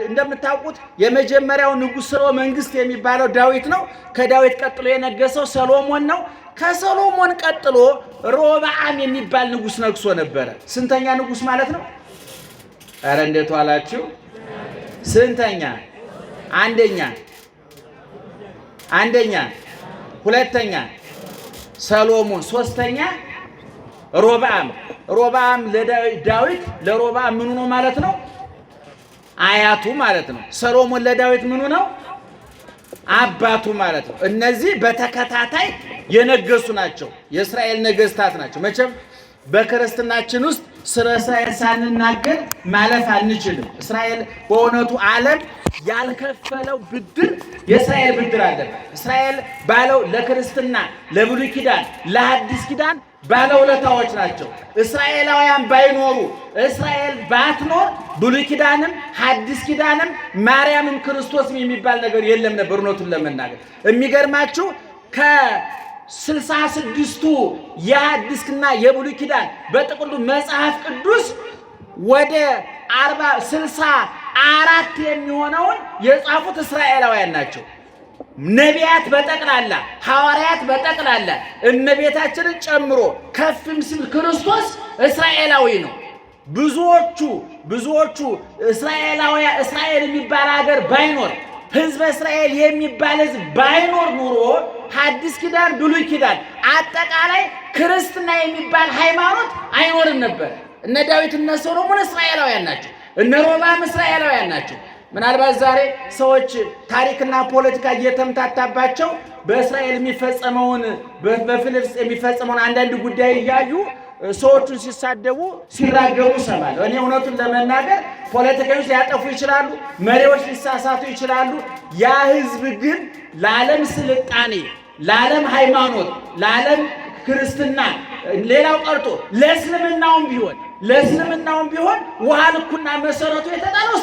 እንደምታውቁት የመጀመሪያው ንጉሥ ሥርወ መንግስት የሚባለው ዳዊት ነው። ከዳዊት ቀጥሎ የነገሰው ሰሎሞን ነው። ከሰሎሞን ቀጥሎ ሮብዓም የሚባል ንጉሥ ነግሶ ነበረ። ስንተኛ ንጉሥ ማለት ነው? ኧረ እንዴት ዋላችሁ? ስንተኛ? አንደኛ፣ ሁለተኛ ሰሎሞን፣ ሶስተኛ ሮብዓም ለዳዊት ለሮብዓም ምኑ ነው ማለት ነው? አያቱ ማለት ነው። ሰሎሞን ለዳዊት ምኑ ነው? አባቱ ማለት ነው። እነዚህ በተከታታይ የነገሱ ናቸው። የእስራኤል ነገስታት ናቸው። መቼም በክርስትናችን ውስጥ ስለ እስራኤል ሳንናገር ማለፍ አንችልም። እስራኤል በእውነቱ ዓለም ያልከፈለው ብድር የእስራኤል ብድር አለበት። እስራኤል ባለው ለክርስትና ለብሉይ ኪዳን ለሐዲስ ኪዳን ባለውለታዎች ናቸው። እስራኤላውያን ባይኖሩ እስራኤል ባትኖር ብሉይ ኪዳንም ሐዲስ ኪዳንም ማርያምም ክርስቶስም የሚባል ነገር የለም ነበር። እውነቱን ለመናገር የሚገርማችሁ ከ66ቱ የሐዲስና የብሉይ ኪዳን በጥቅሉ መጽሐፍ ቅዱስ ወደ 60 4 የሚሆነውን የጻፉት እስራኤላውያን ናቸው። ነቢያት በጠቅላላ ሐዋርያት በጠቅላላ እመቤታችንን ጨምሮ ከፍም ሲል ክርስቶስ እስራኤላዊ ነው። ብዙዎቹ እስራኤል የሚባል ሀገር ባይኖር ህዝበ እስራኤል የሚባል ህዝብ ባይኖር ኑሮ ሐዲስ ኪዳን ብሉይ ኪዳን አጠቃላይ ክርስትና የሚባል ሃይማኖት አይኖርም ነበር። እነ ዳዊት እነ ሰሎሞን እስራኤላውያን ናቸው። እነ ሮብዓም እስራኤላውያን ናቸው። ምናልባት ዛሬ ሰዎች ታሪክና ፖለቲካ እየተምታታባቸው በእስራኤል የሚፈጸመውን በፍልስጤም የሚፈጸመውን አንዳንድ ጉዳይ እያዩ ሰዎቹን ሲሳደቡ ሲራገሙ ሰማል። እኔ እውነቱን ለመናገር ፖለቲከኞች ሊያጠፉ ይችላሉ፣ መሪዎች ሊሳሳቱ ይችላሉ። ያ ህዝብ ግን ለዓለም ስልጣኔ፣ ለዓለም ሃይማኖት፣ ለዓለም ክርስትና ሌላው ቀርቶ ለእስልምናውም ቢሆን ውሃ ልኩና መሰረቱ የተጣለው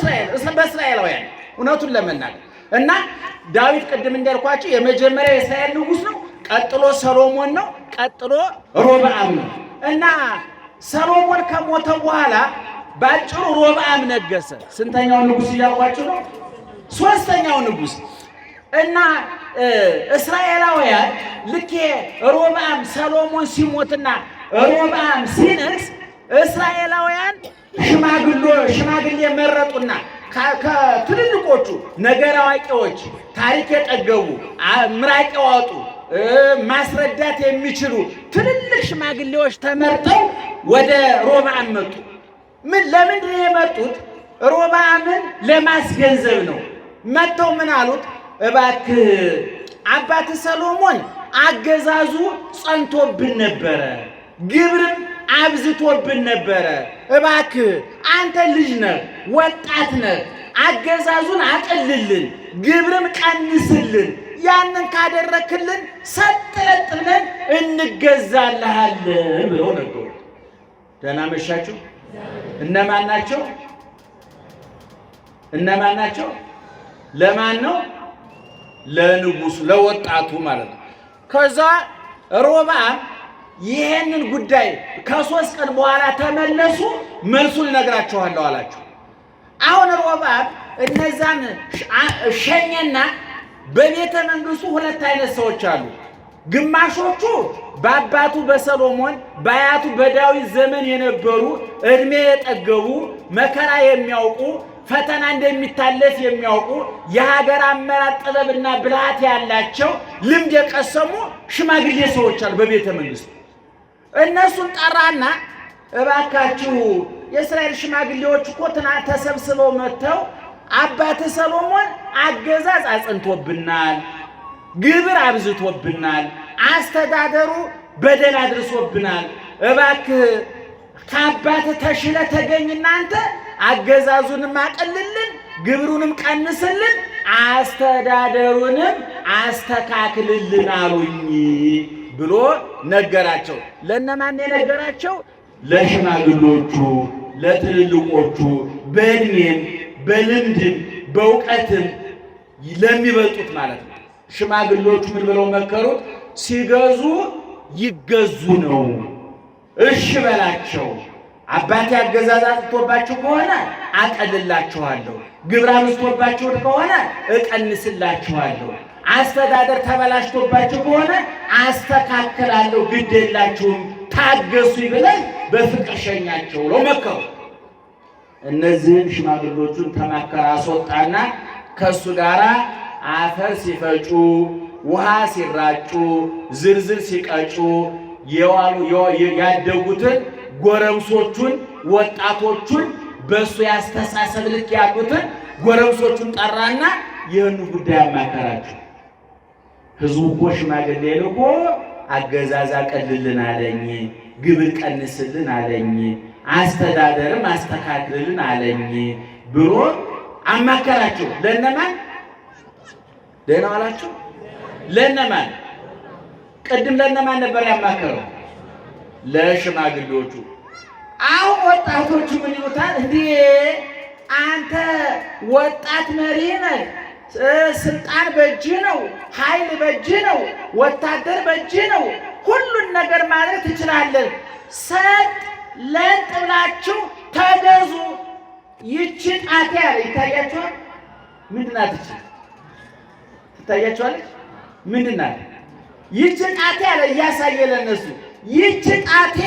በእስራኤላውያን እውነቱን ለመናገር እና ዳዊት ቅድም እንዳልኳቸው የመጀመሪያ የእስራኤል ንጉሥ ነው። ቀጥሎ ሰሎሞን ነው። ቀጥሎ ሮብዓም ነው። እና ሰሎሞን ከሞተ በኋላ ባጭሩ ሮብዓም ነገሰ። ስንተኛው ንጉሥ እያልኳችሁ ነው? 3ኛው ንጉሥ። እና እስራኤላውያን ልክ ሮብዓም ሰሎሞን ሲሞትና ሮብዓም ሲነግስ እስራኤላውያን ሽማግሌ መረጡና ከትልልቆቹ ነገር አዋቂዎች፣ ታሪክ የጠገቡ ምራቅ ያወጡ ማስረዳት የሚችሉ ትልልቅ ሽማግሌዎች ተመርጠው ወደ ሮብዓም መጡ። ለምንድን ነው የመጡት? ሮብዓምን ለማስገንዘብ ነው። መጥተው ምን አሉት? እባክህ አባት ሰሎሞን አገዛዙ ጸንቶብን ነበረ፣ ግብርም አብዝቶብን ነበረ። እባክህ አንተ ልጅ ነህ፣ ወጣት ነህ፣ አገዛዙን አቅልልን፣ ግብርም ቀንስልን። ያንን ካደረክልን ሰጥለጥ ብለን እንገዛልሃለን ብለው ነገሩ። ደህና መሻችሁ። እነማን ናቸው? ለማን ነው? ለንጉሱ፣ ለወጣቱ ማለት ነው። ከዛ ሮብዓም ይሄንን ጉዳይ ከ3 ቀን በኋላ ተመለሱ፣ መልሱን እነግራችኋለሁ አላቸው። አሁን ሮብዓም እነዛን ሸኘና በቤተ መንግስቱ 2 አይነት ሰዎች አሉ። ግማሾቹ በአባቱ በሰሎሞን በአያቱ በዳዊት ዘመን የነበሩ እድሜ የጠገቡ መከራ የሚያውቁ ፈተና እንደሚታለፍ የሚያውቁ የሀገር አመራር ጥበብና ብልሃት ያላቸው ልምድ የቀሰሙ ሽማግሌ ሰዎች አሉ በቤተ መንግስቱ። እነሱን ጠራና እባካችሁ የእስራኤል ሽማግሌዎች እኮ ትናንት ተሰብስበው መጥተው አባተ ሰሎሞን አገዛዝ አጽንቶብናል፣ ግብር አብዝቶብናል፣ አስተዳደሩ በደል አድርሶብናል። እባክህ ከአባተ ተሽለ ተገኝና አንተ አገዛዙንም አቀልልን፣ ግብሩንም ቀንስልን፣ አስተዳደሩንም አስተካክልልን አሉኝ ብሎ ነገራቸው። ለነማን የነገራቸው? ለሽማግሎቹ፣ ለትልልቆቹ፣ በእድሜም በልምድም በእውቀትም ለሚበልጡት ማለት ነው። ሽማግሎቹ ምን ብለው መከሩት? ሲገዙ ይገዙ ነው፣ እሺ በላቸው። አባቴ አገዛዝ አጥቶባችሁ ከሆነ አቀልላችኋለሁ፣ ግብር አብዝቶባችሁ ከሆነ እቀንስላችኋለሁ፣ አስተዳደር ተበላሽቶባችሁ ከሆነ አስተካክላለሁ፣ ግድ የላችሁም፣ ታገሱ ብለን በፍቅር ሸኛቸው ብለው መከሩ። እነዚህን ሽማግሎቹን ተማከረ፣ አስወጣና ከሱ ጋር አፈር ሲፈጩ፣ ውሃ ሲራጩ፣ ዝርዝር ሲቀጩ የዋሉ ያደጉትን ጎረምሶቹን፣ ወጣቶቹን በሱ ያስተሳሰብ ልክ ያሉትን ጎረምሶቹን ጠራና ይህን ጉዳይ አማከራቸው። ህዝቡ እኮ ሽማግሌ ልኮ አገዛዝ አቀልልን አለኝ፣ ግብር ቀንስልን አለኝ፣ አስተዳደርም አስተካክልልን አለኝ ብሎ አማከራቸው። ለነማን? ደህና ዋላችሁ። ለነማን? ቅድም ለነማን ነበር ያማከረው? ለሽማግሌዎቹ። አሁን ወጣቶቹ ምን ይሉታል? እንዴ አንተ ወጣት መሪ ነህ፣ ስልጣን በእጅህ ነው፣ ኃይል በእጅህ ነው፣ ወታደር በእጅህ ነው፣ ሁሉን ነገር ማለት ትችላለህ። ሰጥ ለጥ ብላችሁ ተገዙ፣ ይህች ጣቴ አለ ይታያችኋል። ምንድን ናት? ትታያችኋለች? ምንድን ናት? ይህች ጣቴ አለ እያሳየ ለእነሱ ይህች ጣቴ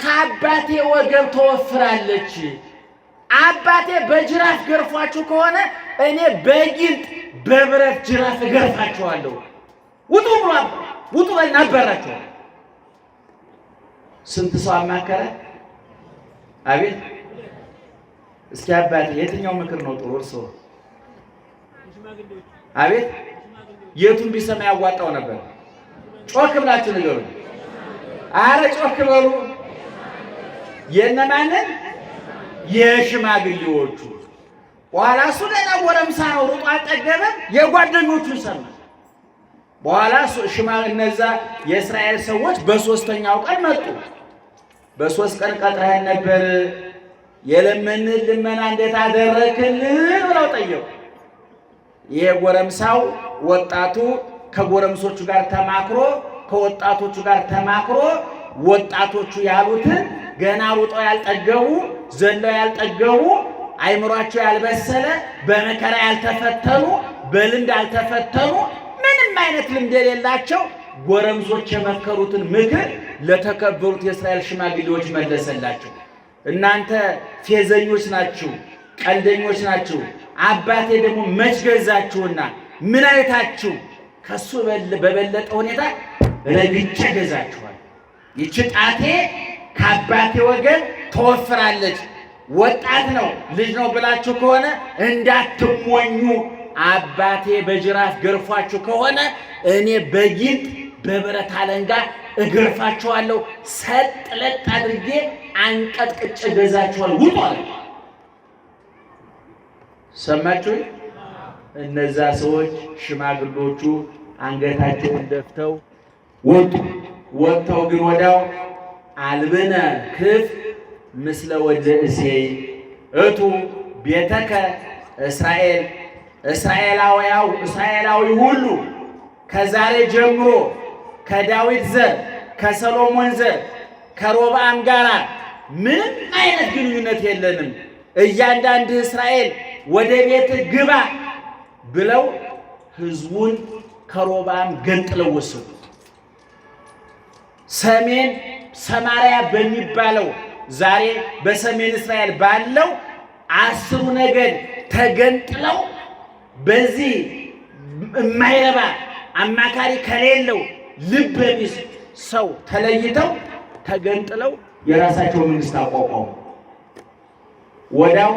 ከአባቴ ወገብ ተወፍራለች። አባቴ በጅራፍ ገርፏችሁ ከሆነ እኔ በጊንጥ በብረት ጅራፍ እገርፋችኋለሁ። ውጡ ብሎ ውጡ በልና አባራቸው። ስንት ሰው አማከረ? አቤት እስኪ አባቴ የትኛው ምክር ነው ጥሩ? እርሶ አቤት የቱን ቢሰማ ያዋጣው ነበር? ጮክ ብላችሁ ንገሩኝ። አረ ጮክ በሉ። የእነማንን? የሽማግሌዎቹ። በኋላ እሱ ገና ጎረምሳ ነው፣ ሩጦ አልጠገበም። የጓደኞቹን ሰማ። በኋላ እነዛ የእስራኤል ሰዎች በሶስተኛው ቀን መጡ። በሶስት ቀን ቀጥረህን ነበር፣ የለመንን ልመና እንዴት አደረክልን ብለው ጠየቁ። ይሄ ጎረምሳው ወጣቱ ከጎረምሶቹ ጋር ተማክሮ ከወጣቶቹ ጋር ተማክሮ ወጣቶቹ ያሉትን ገና ሩጠው ያልጠገቡ ዘለው ያልጠገቡ አይምሯቸው ያልበሰለ በመከራ ያልተፈተኑ በልምድ ያልተፈተኑ ምንም አይነት ልምድ የሌላቸው ጎረምሶች የመከሩትን ምክር ለተከበሩት የእስራኤል ሽማግሌዎች መለሰላቸው። እናንተ ፌዘኞች ናችሁ፣ ቀልደኞች ናችሁ። አባቴ ደግሞ መች ገዛችሁና ምን አይታችሁ ከሱ በበለጠ ሁኔታ ረግጬ ገዛችኋል። ይህች ጣቴ ከአባቴ ወገን ተወፍራለች። ወጣት ነው ልጅ ነው ብላችሁ ከሆነ እንዳትሞኙ። አባቴ በጅራፍ ገርፏችሁ ከሆነ እኔ በጊንጥ በብረት አለንጋ እገርፋችኋለሁ። ሰጥ ለጥ አድርጌ አንቀጥቅጬ ገዛችኋል። ውጡ አለ። ሰማችሁ? እነዛ ሰዎች ሽማግሎቹ አንገታቸውን ደፍተው ወጡ። ወጥተው ግን ወዲያው አልብነ ክፍ ምስለ ወልደ እሴይ እቱ ቤተከ እስራኤል፣ እስራኤላዊ ሁሉ ከዛሬ ጀምሮ ከዳዊት ዘር ከሰሎሞን ዘር ከሮብዓም ጋር ምንም አይነት ግንኙነት የለንም። እያንዳንዱ እስራኤል ወደ ቤት ግባ ብለው ሕዝቡን ከሮብዓም ገንጥለው ወሰዱ። ሰሜን ሰማርያ በሚባለው ዛሬ በሰሜን እስራኤል ባለው 10 ነገድ ተገንጥለው በዚህ የማይረባ አማካሪ ከሌለው ልበ ቢስ ሰው ተለይተው ተገንጥለው የራሳቸው መንግስት አቋቋሙ። ወዲያው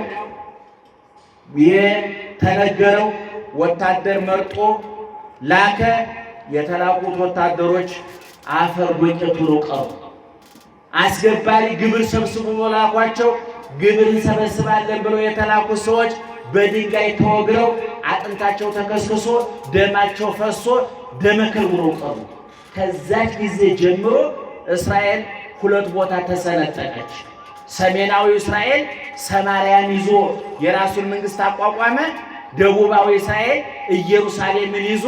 የተነገረው ወታደር መርጦ ላከ። የተላኩት ወታደሮች አፈር ዱቄት ሆነው ቀሩ። አስገባሪ ግብር ሰብስቦ ላኳቸው። ግብር እንሰበስባለን ብለው የተላኩት ሰዎች በድንጋይ ተወግረው አጥንታቸው ተከስክሶ ደማቸው ፈሶ ደመከር ሆነው ቀሩ። ከዛች ጊዜ ጀምሮ እስራኤል 2 ቦታ ተሰነጠቀች። ሰሜናዊ እስራኤል ሰማርያን ይዞ የራሱን መንግስት አቋቋመ። ደቡባዊ እስራኤል ኢየሩሳሌምን ይዞ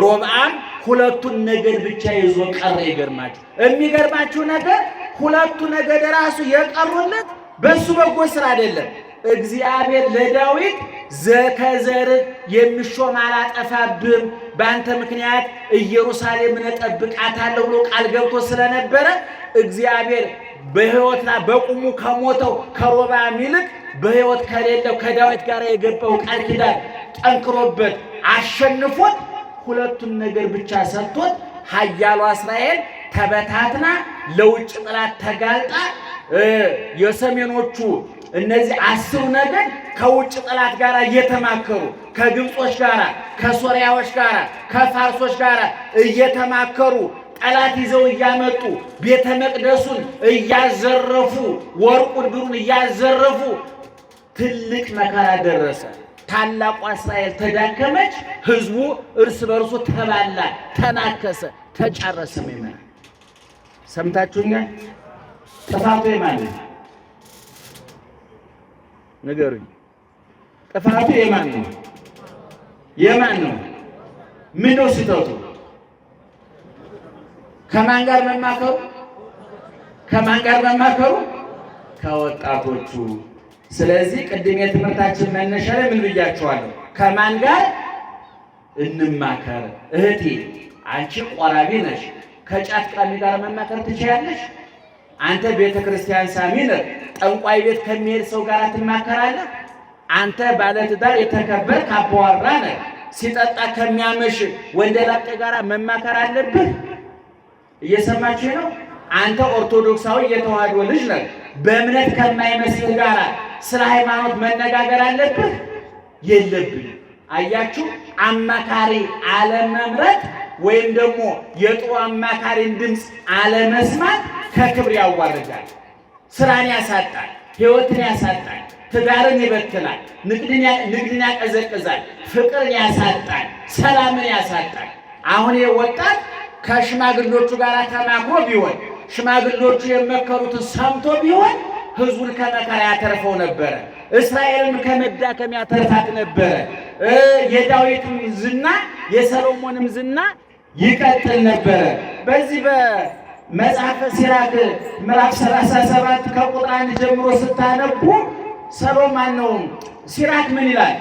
ሮብዓም 2ቱን ነገድ ብቻ ይዞ ቀረ። የሚገርማችሁ ነገር 2ቱ ነገድ ራሱ የቀሩለት በሱ በጎ ስራ አይደለም። እግዚአብሔር ለዳዊት ከዘር የሚሾም አላጠፋብም፣ በአንተ ምክንያት ኢየሩሳሌምን እጠብቃታለሁ ብሎ ቃል ገብቶ ስለነበረ እግዚአብሔር በሕይወትና በቁሙ ከሞተው ከሮብዓም ይልቅ በሕይወት ከሌለው ከዳዊት ጋር የገባው ቃል ኪዳን ጠንክሮበት አሸንፎት 2ቱን ነገር ብቻ ሰጥቶት ኃያሏ እስራኤል ተበታትና ለውጭ ጠላት ተጋልጣ የሰሜኖቹ እነዚህ 10 ነገድ ከውጭ ጠላት ጋር እየተማከሩ ከግብጾች ጋር ከሶሪያዎች ጋር ከፋርሶች ጋር እየተማከሩ ጠላት ይዘው እያመጡ ቤተ መቅደሱን እያዘረፉ ወርቁን ብሩን እያዘረፉ ትልቅ መከራ ደረሰ። ታላቋ እስራኤል ተዳከመች። ሕዝቡ እርስ በርሱ ተባላ፣ ተናከሰ፣ ተጫረሰ። ይመና ሰምታችሁኛል? ጥፋቱ የማን ነው? ንገሩኝ። ጥፋቱ የማን ነው? የማን ነው? ምን ነው ስህተቱ? ከማን ጋር መማከሩ? ከማን ጋር መማከሩ? ከወጣቶቹ ስለዚህ ቅድም የትምህርታችን መነሻ ላይ ምን ብያችኋለሁ? ከማን ጋር እንማከር? እህቴ አንቺ ቆራቢ ነሽ፣ ከጫት ቃሚ ጋር መማከር ትችያለሽ? አንተ ቤተ ክርስቲያን ሳሚ ነህ፣ ጠንቋይ ቤት ከሚሄድ ሰው ጋር ትማከራለህ? አንተ ባለትዳር የተከበርክ አባወራ ነህ፣ ሲጠጣ ከሚያመሽ ወንደላጤ ጋር መማከር አለብህ? እየሰማችሁ ነው? አንተ ኦርቶዶክሳዊ የተዋህዶ ልጅ ነህ፣ በእምነት ከማይመስል ጋር ስለ ሃይማኖት መነጋገር አለብህ? የለብህ። አያችሁ፣ አማካሪ አለመምረጥ ወይም ደግሞ የጥሩ አማካሪን ድምፅ አለመስማት ከክብር ያዋርዳል፣ ስራን ያሳጣል፣ ህይወትን ያሳጣል፣ ትዳርን ይበትናል፣ ንግድን ያቀዘቅዛል፣ ፍቅርን ያሳጣል፣ ሰላምን ያሳጣል። አሁን የወጣት ከሽማግሌዎቹ ጋር ተማክሮ ቢሆን ሽማግሌዎቹ የመከሩትን ሰምቶ ቢሆን ህዝቡን ከመከራ ያተርፈው ነበረ። እስራኤልን ከመዳከም ያተርፋት ነበረ። የዳዊትም ዝና የሰሎሞንም ዝና ይቀጥል ነበረ። በዚህ በመጽሐፈ ሲራክ ምዕራፍ 37 ከቁጥር 1 ጀምሮ ስታነቡ ሰሎሞን ነው ሲራክ ምን ይላል?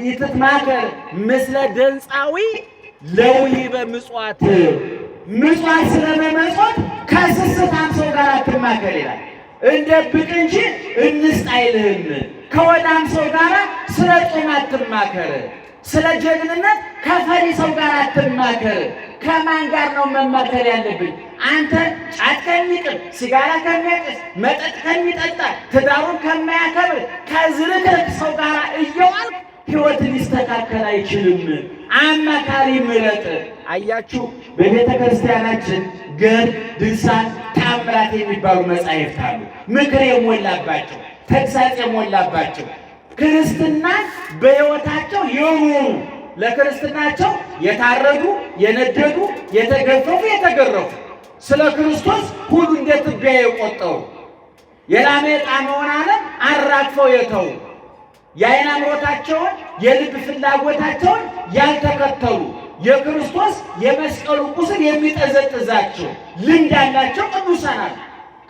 ይትማከር ምስለ ደንፃዊ ለውሂበ ምጽዋት፣ ምጽዋት ስለመመጽወት ከስስታም ሰው ጋር አትማከር ይላል። እንደብቅ እንጂ እንስጥ አይልህም። ከወዳም ሰው ጋር ስለ ጾም አትማከር፣ ስለ ጀግንነት ከፈሪ ሰው ጋር አትማከር። ከማን ጋር ነው መማከር ያለብኝ? አንተ ጫት ከሚቅም፣ ሲጋራ ከሚያጭስ፣ መጠጥ ከሚጠጣ፣ ትዳሩን ከማያከብር ከዝርክርክ ሰው ጋር እየዋልክ ሕይወት ሊስተካከል አይችልም። አማካሪ ምረጥ። አያችሁ፣ በቤተ ክርስቲያናችን ገድል፣ ድርሳን፣ ተአምራት የሚባሉ መጻሕፍት አሉ። ምክር የሞላባቸው፣ ተግሳጽ የሞላባቸው ክርስትናን በሕይወታቸው የኖሩ ለክርስትናቸው የታረዱ፣ የነደዱ፣ የተገፈፉ፣ የተገረፉ ስለ ክርስቶስ ሁሉ እንደ ትቢያ የቆጠሩ የላመ የጣመውን ዓለም አራግፈው የተዉ የዓይን አምሮታቸውን የልብ ፍላጎታቸውን ያልተከተሉ የክርስቶስ የመስቀሉ ቁስል የሚጠዘጥዛቸው ልምድ ያላቸው ቅዱሳን አሉ።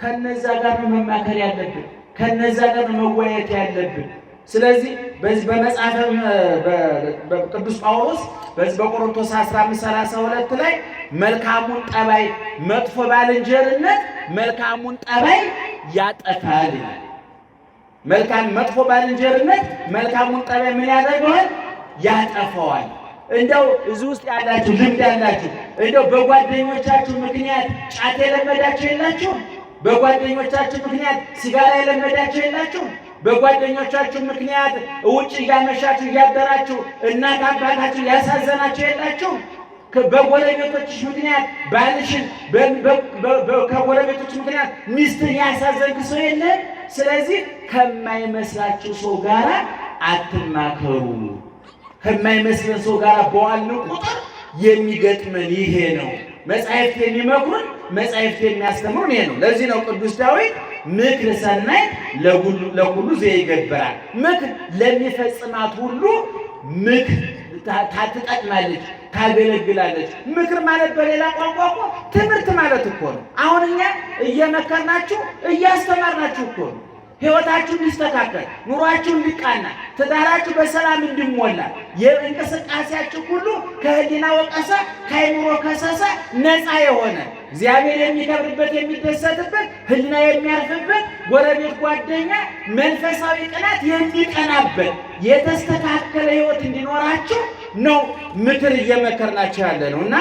ከነዛ ጋር ነው መማከር ያለብን፣ ከነዛ ጋር ነው መወያየት ያለብን። ስለዚህ በዚህ በመጽሐፈ በቅዱስ ጳውሎስ በዚህ በቆሮንቶስ 15:32 ላይ መልካሙን ጠባይ መጥፎ ባልንጀርነት መልካሙን ጠባይ ያጠፋል ይላል። መጥፎ ባልንጀርነት መልካሙን ጠባይ ምን ያደርገዋል? ያጠፋዋል። እንደው እዚህ ውስጥ ያላችሁ ልምድ ያላችሁ እንደው በጓደኞቻችሁ ምክንያት ጫት የለመዳችሁ የላችሁ? በጓደኞቻችሁ ምክንያት ሲጋራ የለመዳችሁ የላችሁ? በጓደኞቻችሁ ምክንያት ውጭ እያመሻችሁ እያደራችሁ እናት አባታችሁ ያሳዘናችሁ የላችሁ? በጎረቤቶችሽ ምክንያት ባልሽን፣ ከጎረቤቶች ምክንያት ሚስትን ያሳዘንክ ሰው የለ? ስለዚህ ከማይመስላችሁ ሰው ጋር አትማከሩ። ከማይመስለን ሰው ጋር በዋልን ቁጥር የሚገጥመን ይሄ ነው። መጻሕፍት የሚመክሩን መጻሕፍት የሚያስተምሩን ይሄ ነው። ለዚህ ነው ቅዱስ ዳዊት ምክር ሰናይ ለሁሉ ዘይገብራል፣ ምክር ለሚፈጽማት ሁሉ ምክር ትጠቅማለች፣ ታገለግላለች። ምክር ማለት በሌላ ቋንቋ እኮ ትምህርት ማለት እኮ ነው። አሁን እኛ እየመከርናችሁ እያስተማርናችሁ እኮ ነው። ሕይወታችሁ እንዲስተካከል፣ ኑሯችሁ እንዲቃና፣ ትዳራችሁ በሰላም እንዲሞላ፣ የእንቅስቃሴያችሁ ሁሉ ከህሊና ወቀሳ ከአእምሮ ከሰሳ ነፃ የሆነ እግዚአብሔር የሚከብርበት የሚደሰትበት፣ ህሊና የሚያርፍበት፣ ጎረቤት ጓደኛ መንፈሳዊ ቅናት የሚቀናበት የተስተካከለ ሕይወት እንዲኖራችሁ ነው ምክር እየመከርናችሁ ያለ ነው። እና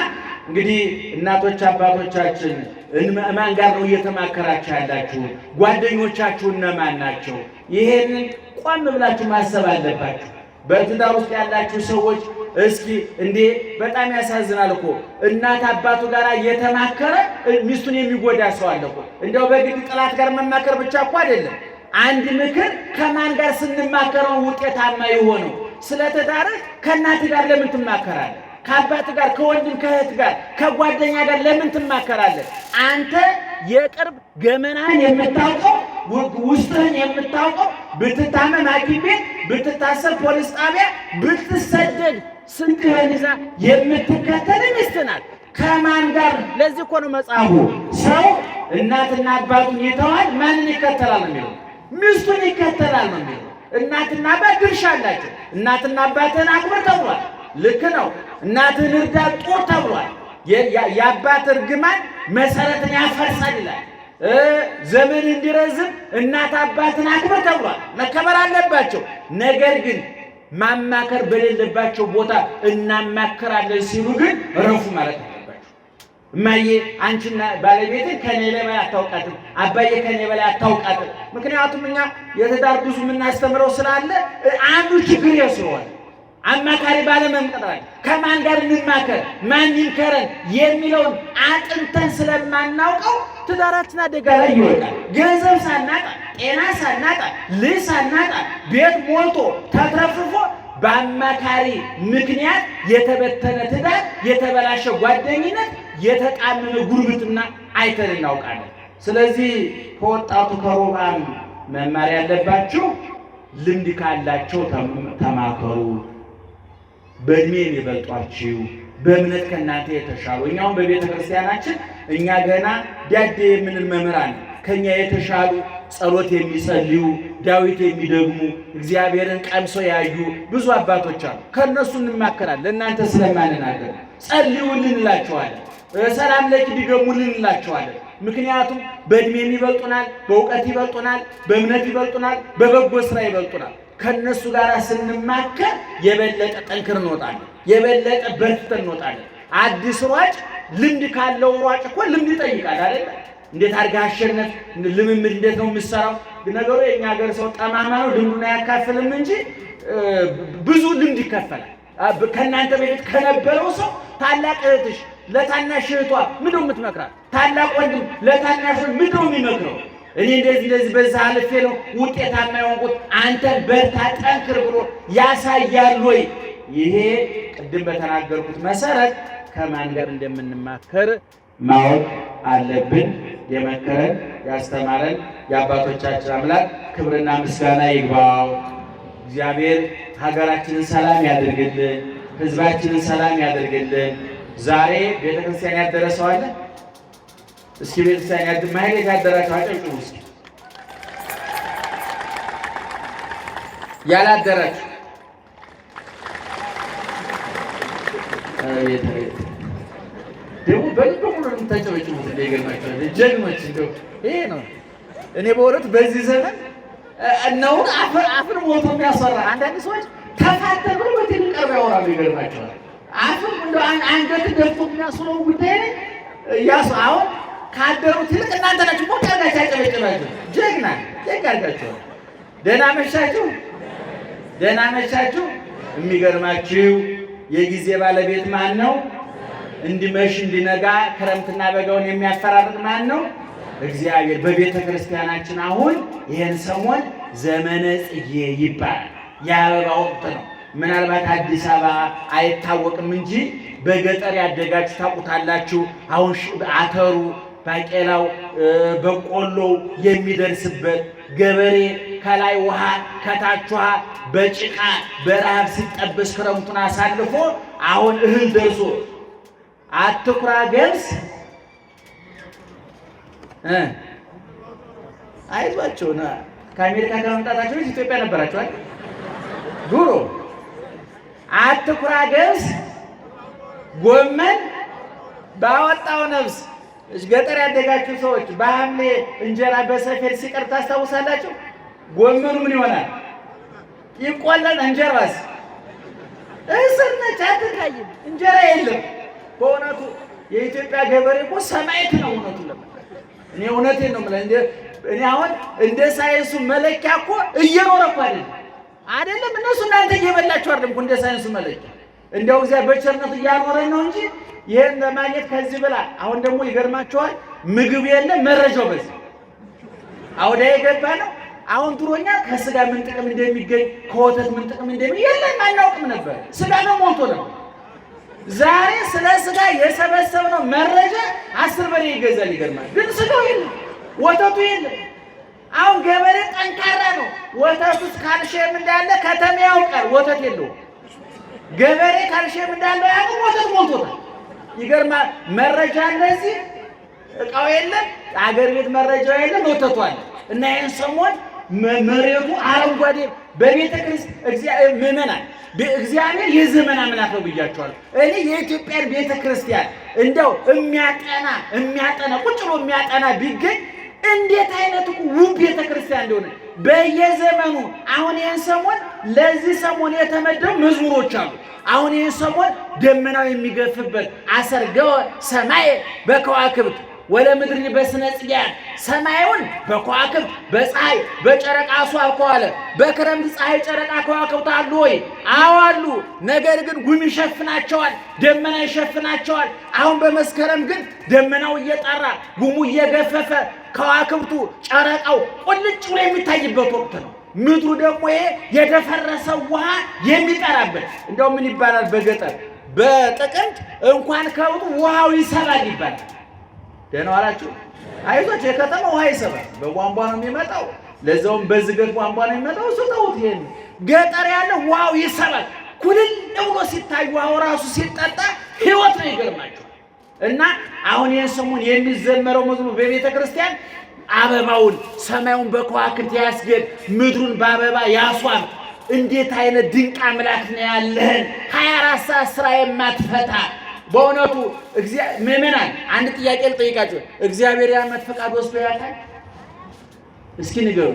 እንግዲህ እናቶች አባቶቻችን ማን ጋር ነው እየተማከራችሁ ያላችሁ? ጓደኞቻችሁ እነማን ናቸው? ይሄንን ቆም ብላችሁ ማሰብ አለባችሁ። በትዳር ውስጥ ያላችሁ ሰዎች እስኪ እንዴ በጣም ያሳዝናል እኮ እናት አባቱ ጋር እየተማከረ ሚስቱን የሚጎዳ ሰው አለ እኮ። እንደው በግድ ጠላት ጋር መማከር ብቻ እኮ አይደለም። አንድ ምክር ከማን ጋር ስንማከረው ውጤታማ የሆነው? ስለ ትዳርህ ከእናት ጋር ለምን ትማከራለህ? ከአባት ጋር፣ ከወንድም ከእህት ጋር፣ ከጓደኛ ጋር ለምን ትማከራለህ? አንተ የቅርብ ገመናህን የምታውቀው ውስጥህን የምታውቀው ብትታመም ሐኪም ቤት፣ ብትታሰር ፖሊስ ጣቢያ፣ ብትሰደድ ስንቅህን ይዛ የምትከተል ሚስት ናት። ከማን ጋር? ለዚህ እኮ ነው መጽሐፉ ሰው እናትና አባቱን ይተዋል ማንን ይከተላል የሚለው። ሚስቱን ይከተላል ነው የሚለው። እናትና አባት ድርሻ አላቸው። እናትና አባትህን አክብር ተብሏል። ልክ ነው። እናትህን እርዳ ጦር ተብሏል። የአባት እርግማን መሰረትን ያፈርሳል ይላል። ዘመን እንዲረዝም እናት አባትን አክብር ተብሏል። መከበር አለባቸው። ነገር ግን ማማከር በሌለባቸው ቦታ እናማከራለን ሲሉ ግን ረፉ ማለት አለባቸው። እማዬ አንቺና ባለቤቴ ከኔ በላይ አታውቃትም፣ አባዬ ከኔ በላይ አታውቃትም። ምክንያቱም እኛ የትዳር ብዙ የምናስተምረው ስላለ አንዱ ችግር ስለሆነ አማካሪ ባለመምጣት ከማን ጋር እንማከር ማን ይምከረን የሚለውን አጥንተን ስለማናውቀው ትዳራችን አደጋ ላይ ይወጣል። ገንዘብ ሳናጣ፣ ጤና ሳናጣ፣ ልጅ ሳናጣ፣ ቤት ሞልቶ ተትረፍርፎ በአማካሪ ምክንያት የተበተነ ትዳር፣ የተበላሸ ጓደኝነት፣ የተጣመመ ጉርብትና አይተን እናውቃለን። ስለዚህ ከወጣቱ ከሮባም መማር ያለባችሁ ልምድ ካላቸው ተማከሩ። በእድሜ የሚበልጧችሁ በእምነት ከእናንተ የተሻሉ እኛውም በቤተ ክርስቲያናችን እኛ ገና ዳዴ የምንል መምህራን ከኛ የተሻሉ ጸሎት የሚጸልዩ ዳዊት የሚደግሙ እግዚአብሔርን ቀምሶ ያዩ ብዙ አባቶች አሉ። ከእነሱ እንማከራለን። ለእናንተ ስለማንናገር ጸልዩልን እንላቸዋለን። ሰላም ለኪ ድገሙልን እንላቸዋለን። ምክንያቱም በእድሜ ይበልጡናል፣ በእውቀት ይበልጡናል፣ በእምነት ይበልጡናል፣ በበጎ ስራ ይበልጡናል። ከነሱ ጋር ስንማከር የበለጠ ጠንክር እንወጣለን፣ የበለጠ በርትተን እንወጣለን። አዲስ ሯጭ ልምድ ካለው ሯጭ እኮ ልምድ ይጠይቃል አይደል? እንዴት አድርገህ አሸነፍ፣ ልምምድ እንዴት ነው የምትሰራው? ነገሩ የኛ ሀገር ሰው ጠማማ ነው፣ ልምዱን አያካፍልም እንጂ ብዙ ልምድ ይከፈላል። ከእናንተ በፊት ከነበረው ሰው ታላቅ እህትሽ ለታናሽ እህቷ ምንድነው የምትመክራት? ታላቅ ወንድም ለታናሽ ወንድም ምንድነው የሚመክረው? እኔ እንደዚህ በዛ አልፌ ነው ውጤታማ የሆንኩት፣ አንተ በርታ ጠንክር ብሎ ያሳያል ወይ? ይሄ ቅድም በተናገርኩት መሰረት ከማን ጋር እንደምንማከር ማወቅ አለብን። የመከረን ያስተማረን የአባቶቻችን አምላክ ክብርና ምስጋና ይግባው። እግዚአብሔር ሀገራችንን ሰላም ያድርግልን፣ ሕዝባችንን ሰላም ያድርግልን። ዛሬ ቤተክርስቲያን ያደረሰው አለ? እስኪ ቤተክርስቲያን ማህሌት ያደራችሁ አጨብጭቡ እስኪ። ያላደራችሁ ደግሞ በልብ ሙሉ የምታጨበጭቡት እንደገርማችኋል። ጀግኖች እንደው ይሄ ነው። እኔ በእውነት በዚህ ዘመን እነውን አፍን ሞቶ የሚያስፈራ አንዳንድ ሰዎች ተፋተን ብሎ በትልቅ ቀርበው ያወራሉ። ይገርማችኋል። አፍን እንደው አንገት ደፍቶ የሚያስለው ጉዳይ ያሱ አሁን ካደሩት ይልቅ እናንተ ናችሁ ሞት አድርጋችሁ ያጨበጭባችሁ። ጀግና ደግ አድርጋችኋል። ደህና መሻችሁ፣ ደህና መሻችሁ። የሚገርማችሁ የጊዜ ባለቤት ማን ነው? እንዲመሽ እንዲነጋ ክረምትና በጋውን የሚያፈራርቅ ማን ነው? እግዚአብሔር። በቤተ ክርስቲያናችን አሁን ይህን ሰሞን ዘመነ ጽጌ ይባላል። የአበባ ወቅት ነው። ምናልባት አዲስ አበባ አይታወቅም እንጂ በገጠር ያደጋችሁ ታውቁታላችሁ። አሁን አተሩ፣ ባቄላው፣ በቆሎው የሚደርስበት ገበሬ ከላይ ውሃ ከታች ውሃ በጭቃ በረሃብ ሲጠበስ ክረምቱን አሳልፎ አሁን እህል ደርሶ አትኩራ ገብስ አይዟቸው ና ከአሜሪካ ከመምጣታቸው ኢትዮጵያ ነበራቸዋል ዱሮ አትኩራ ገብስ ጎመን ባወጣው ነፍስ። ገጠር ያደጋችሁ ሰዎች በሐምሌ እንጀራ በሰፌድ ሲቀር ታስታውሳላችሁ? ጎመኑ ምን ይሆናል? ይቆላል። እንጀራስ እስር ነች፣ አትታይም። እንጀራ የለም። በእውነቱ የኢትዮጵያ ገበሬ እኮ ሰማዕት ነው። እውነቱ እኔ እውነቴን ነው የምልህ። እኔ አሁን እንደ ሳይንሱ መለኪያ እኮ እየኖረ እኮ አይደለም። እነሱ እናንተ እየበላችሁ አይደለም እኮ እንደ ሳይንሱ መለኪያ። እንደው እግዚአብሔር በቸርነቱ እያኖረን ነው እንጂ ይሄን ለማግኘት ከዚህ ብላ። አሁን ደግሞ ይገርማችኋል፣ ምግብ የለም፣ መረጃው በዚህ አውዳ የገባ ነው። አሁን ድሮኛ ከስጋ ምን ጥቅም እንደሚገኝ ከወተት ምን ጥቅም እንደሚገኝ የለም አናውቅም ነበር። ስጋ ነው ሞቶ ነበር። ዛሬ ስለ ስጋ የሰበሰብነው መረጃ 10 በሬ ይገዛል። ይገርማል። ግን ስጋው የለም፣ ወተቱ የለም። አሁን ገበሬ ጠንካራ ነው። ወተቱ ካልሽየም እንዳለ ከተማ ያውቃል፣ ወተት የለውም። ገበሬ ካልሽየም እንዳለ ያውቃል፣ ወተት ሞልቶታል። ይገርማል። መረጃ እንደዚህ እቃው የለም፣ አገር ቤት መረጃው የለም፣ ወተቱ አለ። እና ይህን ሰሞን መሬቱ አረንጓዴ በቤተ ክርስቲያን ምዕመናን እግዚአብሔር የዘመን አምላክ ነው ብያቸዋለሁ። እኔ የኢትዮጵያን ቤተ ክርስቲያን እንደው የሚያጠና ቁጭ ብሎ የሚያጠና ቢገኝ እንዴት አይነት ውብ ቤተ ክርስቲያን እንደሆነ በየዘመኑ አሁን ይህን ሰሞን ለዚህ ሰሞን የተመደቡ መዝሙሮች አሉ። አሁን ይህን ሰሞን ደመናው የሚገፍበት አሰርገወ ሰማይ በከዋክብት ወለምድሪ በስነ ጽጌያት ሰማዩን በከዋክብት በፀሐይ በጨረቃ አስዋብከው አለ። በክረምት ፀሐይ ጨረቃ ከዋክብት አሉ ወይ? አዎ አሉ። ነገር ግን ጉም ይሸፍናቸዋል፣ ደመና ይሸፍናቸዋል። አሁን በመስከረም ግን ደመናው እየጠራ ጉሙ እየገፈፈ ከዋክብቱ ጨረቃው ቁልጭ ብሎ የሚታይበት ወቅት ነው። ምድሩ ደግሞ ይሄ የደፈረሰው ውሃ የሚጠራበት እንደው ምን ይባላል በገጠር በጥቅምት እንኳን ከብቱ ውሃው ይሰባል ይባላል። ደህና ዋላችሁ። አይዞች የከተማ ውሃ ይሰባል። በቧንቧ ነው የሚመጣው፣ ለዛውም በዝገት ቧንቧ ነው የሚመጣው። እሱ ተውት። ይሄን ገጠር ያለ ውሃው ይሰባል። ኩልል ብሎ ሲታይ ውሃው ራሱ ሲጠጣ ህይወት ነው። ይገርማችኋል። እና አሁን ይህን ሰሞን የሚዘመረው መዝሙር በቤተ ክርስቲያን አበባውን ሰማዩን በከዋክብት ያስጌጥ፣ ምድሩን በአበባ ያስዋብ። እንዴት አይነት ድንቅ አምላክ ነው ያለህን 24 ሰዓት ስራ የማትፈታ በእውነቱ ምዕመናን አንድ ጥያቄ ልጠይቃችሁ። እግዚአብሔር የዓመት ፈቃድ ወስዶ ያውቃል? እስኪ ንገሩ።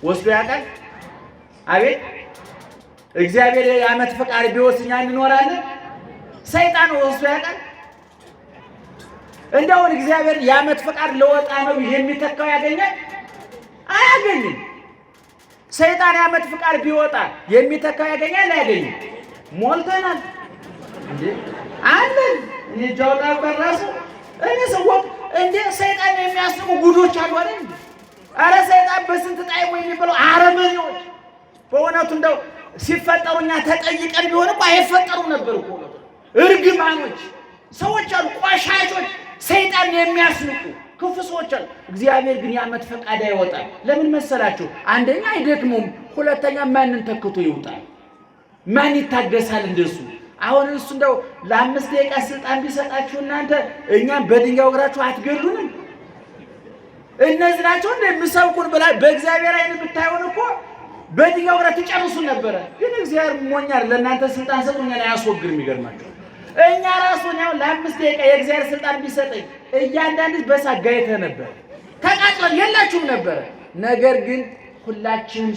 ወስዶ ያውቃል? አቤት። እግዚአብሔር የዓመት ፈቃድ ቢወስድ እኛ እንኖራለን? ሰይጣን ወስዶ ያውቃል? እንደውን እግዚአብሔር የዓመት ፈቃድ ለወጣ ነው የሚተካው ያገኛል? አያገኝም። ሰይጣን የዓመት ፈቃድ ቢወጣ የሚተካው ያገኛል? አያገኝም። ሞልተናል እንዴ አለን። እኔ ጃውጣ በራሱ እኔ ሰዎች እንዴ ሰይጣን የሚያስቡ ጉዶች አሉ አይደል? አረ ሰይጣን በስንት ጣይሞ የሚበለው አረመኔዎች በእውነቱ እንደው ሲፈጠሩኛ ተጠይቀን ቢሆን እኮ አይፈጠሩም ነበር እኮ። እርግማኖች ሰዎች አሉ፣ ቆሻሾች፣ ሰይጣን የሚያስንቁ ክፉ ሰዎች አሉ። እግዚአብሔር ግን የዓመት ፈቃድ አይወጣም። ለምን መሰላችሁ? አንደኛ አይደክሙም፣ ሁለተኛ ማንን ተክቶ ይውጣል? ማን ይታገሳል እንደሱ? አሁን እሱ እንደው ለ5 ደቂቃ ስልጣን ቢሰጣችሁ እናንተ እኛም በድንጋይ ወግራችሁ አትገሉንም? እነዚህ ናቸው እንደሚሰብኩን ብላ በእግዚአብሔር አይን ብታዩን እኮ በድንጋይ ወግራችሁ ጨርሱ ነበረ። ግን እግዚአብሔር ሞኛል። ለእናንተ ስልጣን ሰጡኛል፣ አያስወግድም። ይገርማችሁ። እኛ ራሱን ያው ለ5 ደቂቃ የእግዚአብሔር ስልጣን ቢሰጠኝ እያንዳንዱ በሳት ጋይተህ ነበር፣ ተቃጥለን የላችሁም ነበረ። ነገር ግን ሁላችንም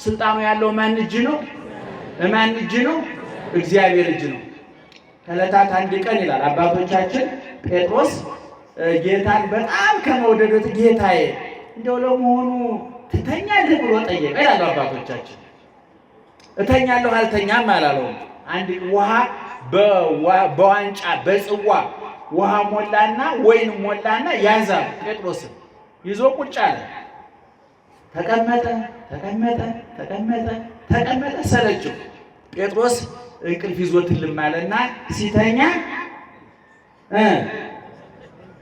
ስልጣኑ ያለው ማን እጅ ነው? ማን እጅ ነው? እግዚአብሔር እጅ ነው። ከዕለታት አንድ ቀን ይላል አባቶቻችን ጴጥሮስ ጌታን በጣም ከመውደዱ ጌታዬ እንደው ለመሆኑ ትተኛለህ ብሎ ጠየቀ ይላሉ አባቶቻችን። እተኛለሁ አልተኛም አላለውም። አንድ ውሃ በዋንጫ በጽዋ ውሃ ሞላና ወይን ሞላና ያዛል። ጴጥሮስን ይዞ ቁጭ አለ። ተቀመጠ ተቀመጠ ተቀመጠ ተቀመጠ፣ ሰለቸው። ጴጥሮስ እንቅልፍ ይዞት ልማለና ሲተኛ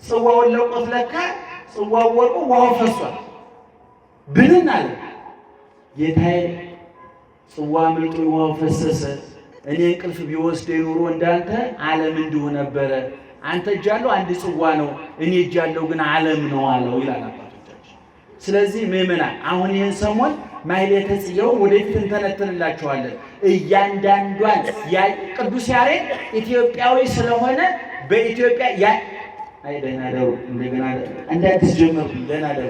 ጽዋውን ለቆት ለካ ጽዋው ወርቆ ውሃው ፈሷል። ብንን አለ። ጌታዬ ጽዋ ምልጦ ውሃው ፈሰሰ። እኔ እንቅልፍ ቢወስደኝ ኑሮ እንዳንተ ዓለም እንዲሁ ነበረ። አንተ እጃለሁ አንድ ጽዋ ነው፣ እኔ እጃለሁ ግን ዓለም ነው አለው ይላል አባቶቻችን። ስለዚህ ምዕመናን አሁን ይህን ሰሞን ማሕሌተ ጽጌውን ወደፊት እንተነትንላችኋለን። እያንዳንዷን ቅዱስ ያሬድ ኢትዮጵያዊ ስለሆነ በኢትዮጵያ ደህና ደሩ እንደገና እንደ አዲስ ጀመርኩ። ደህና ደሩ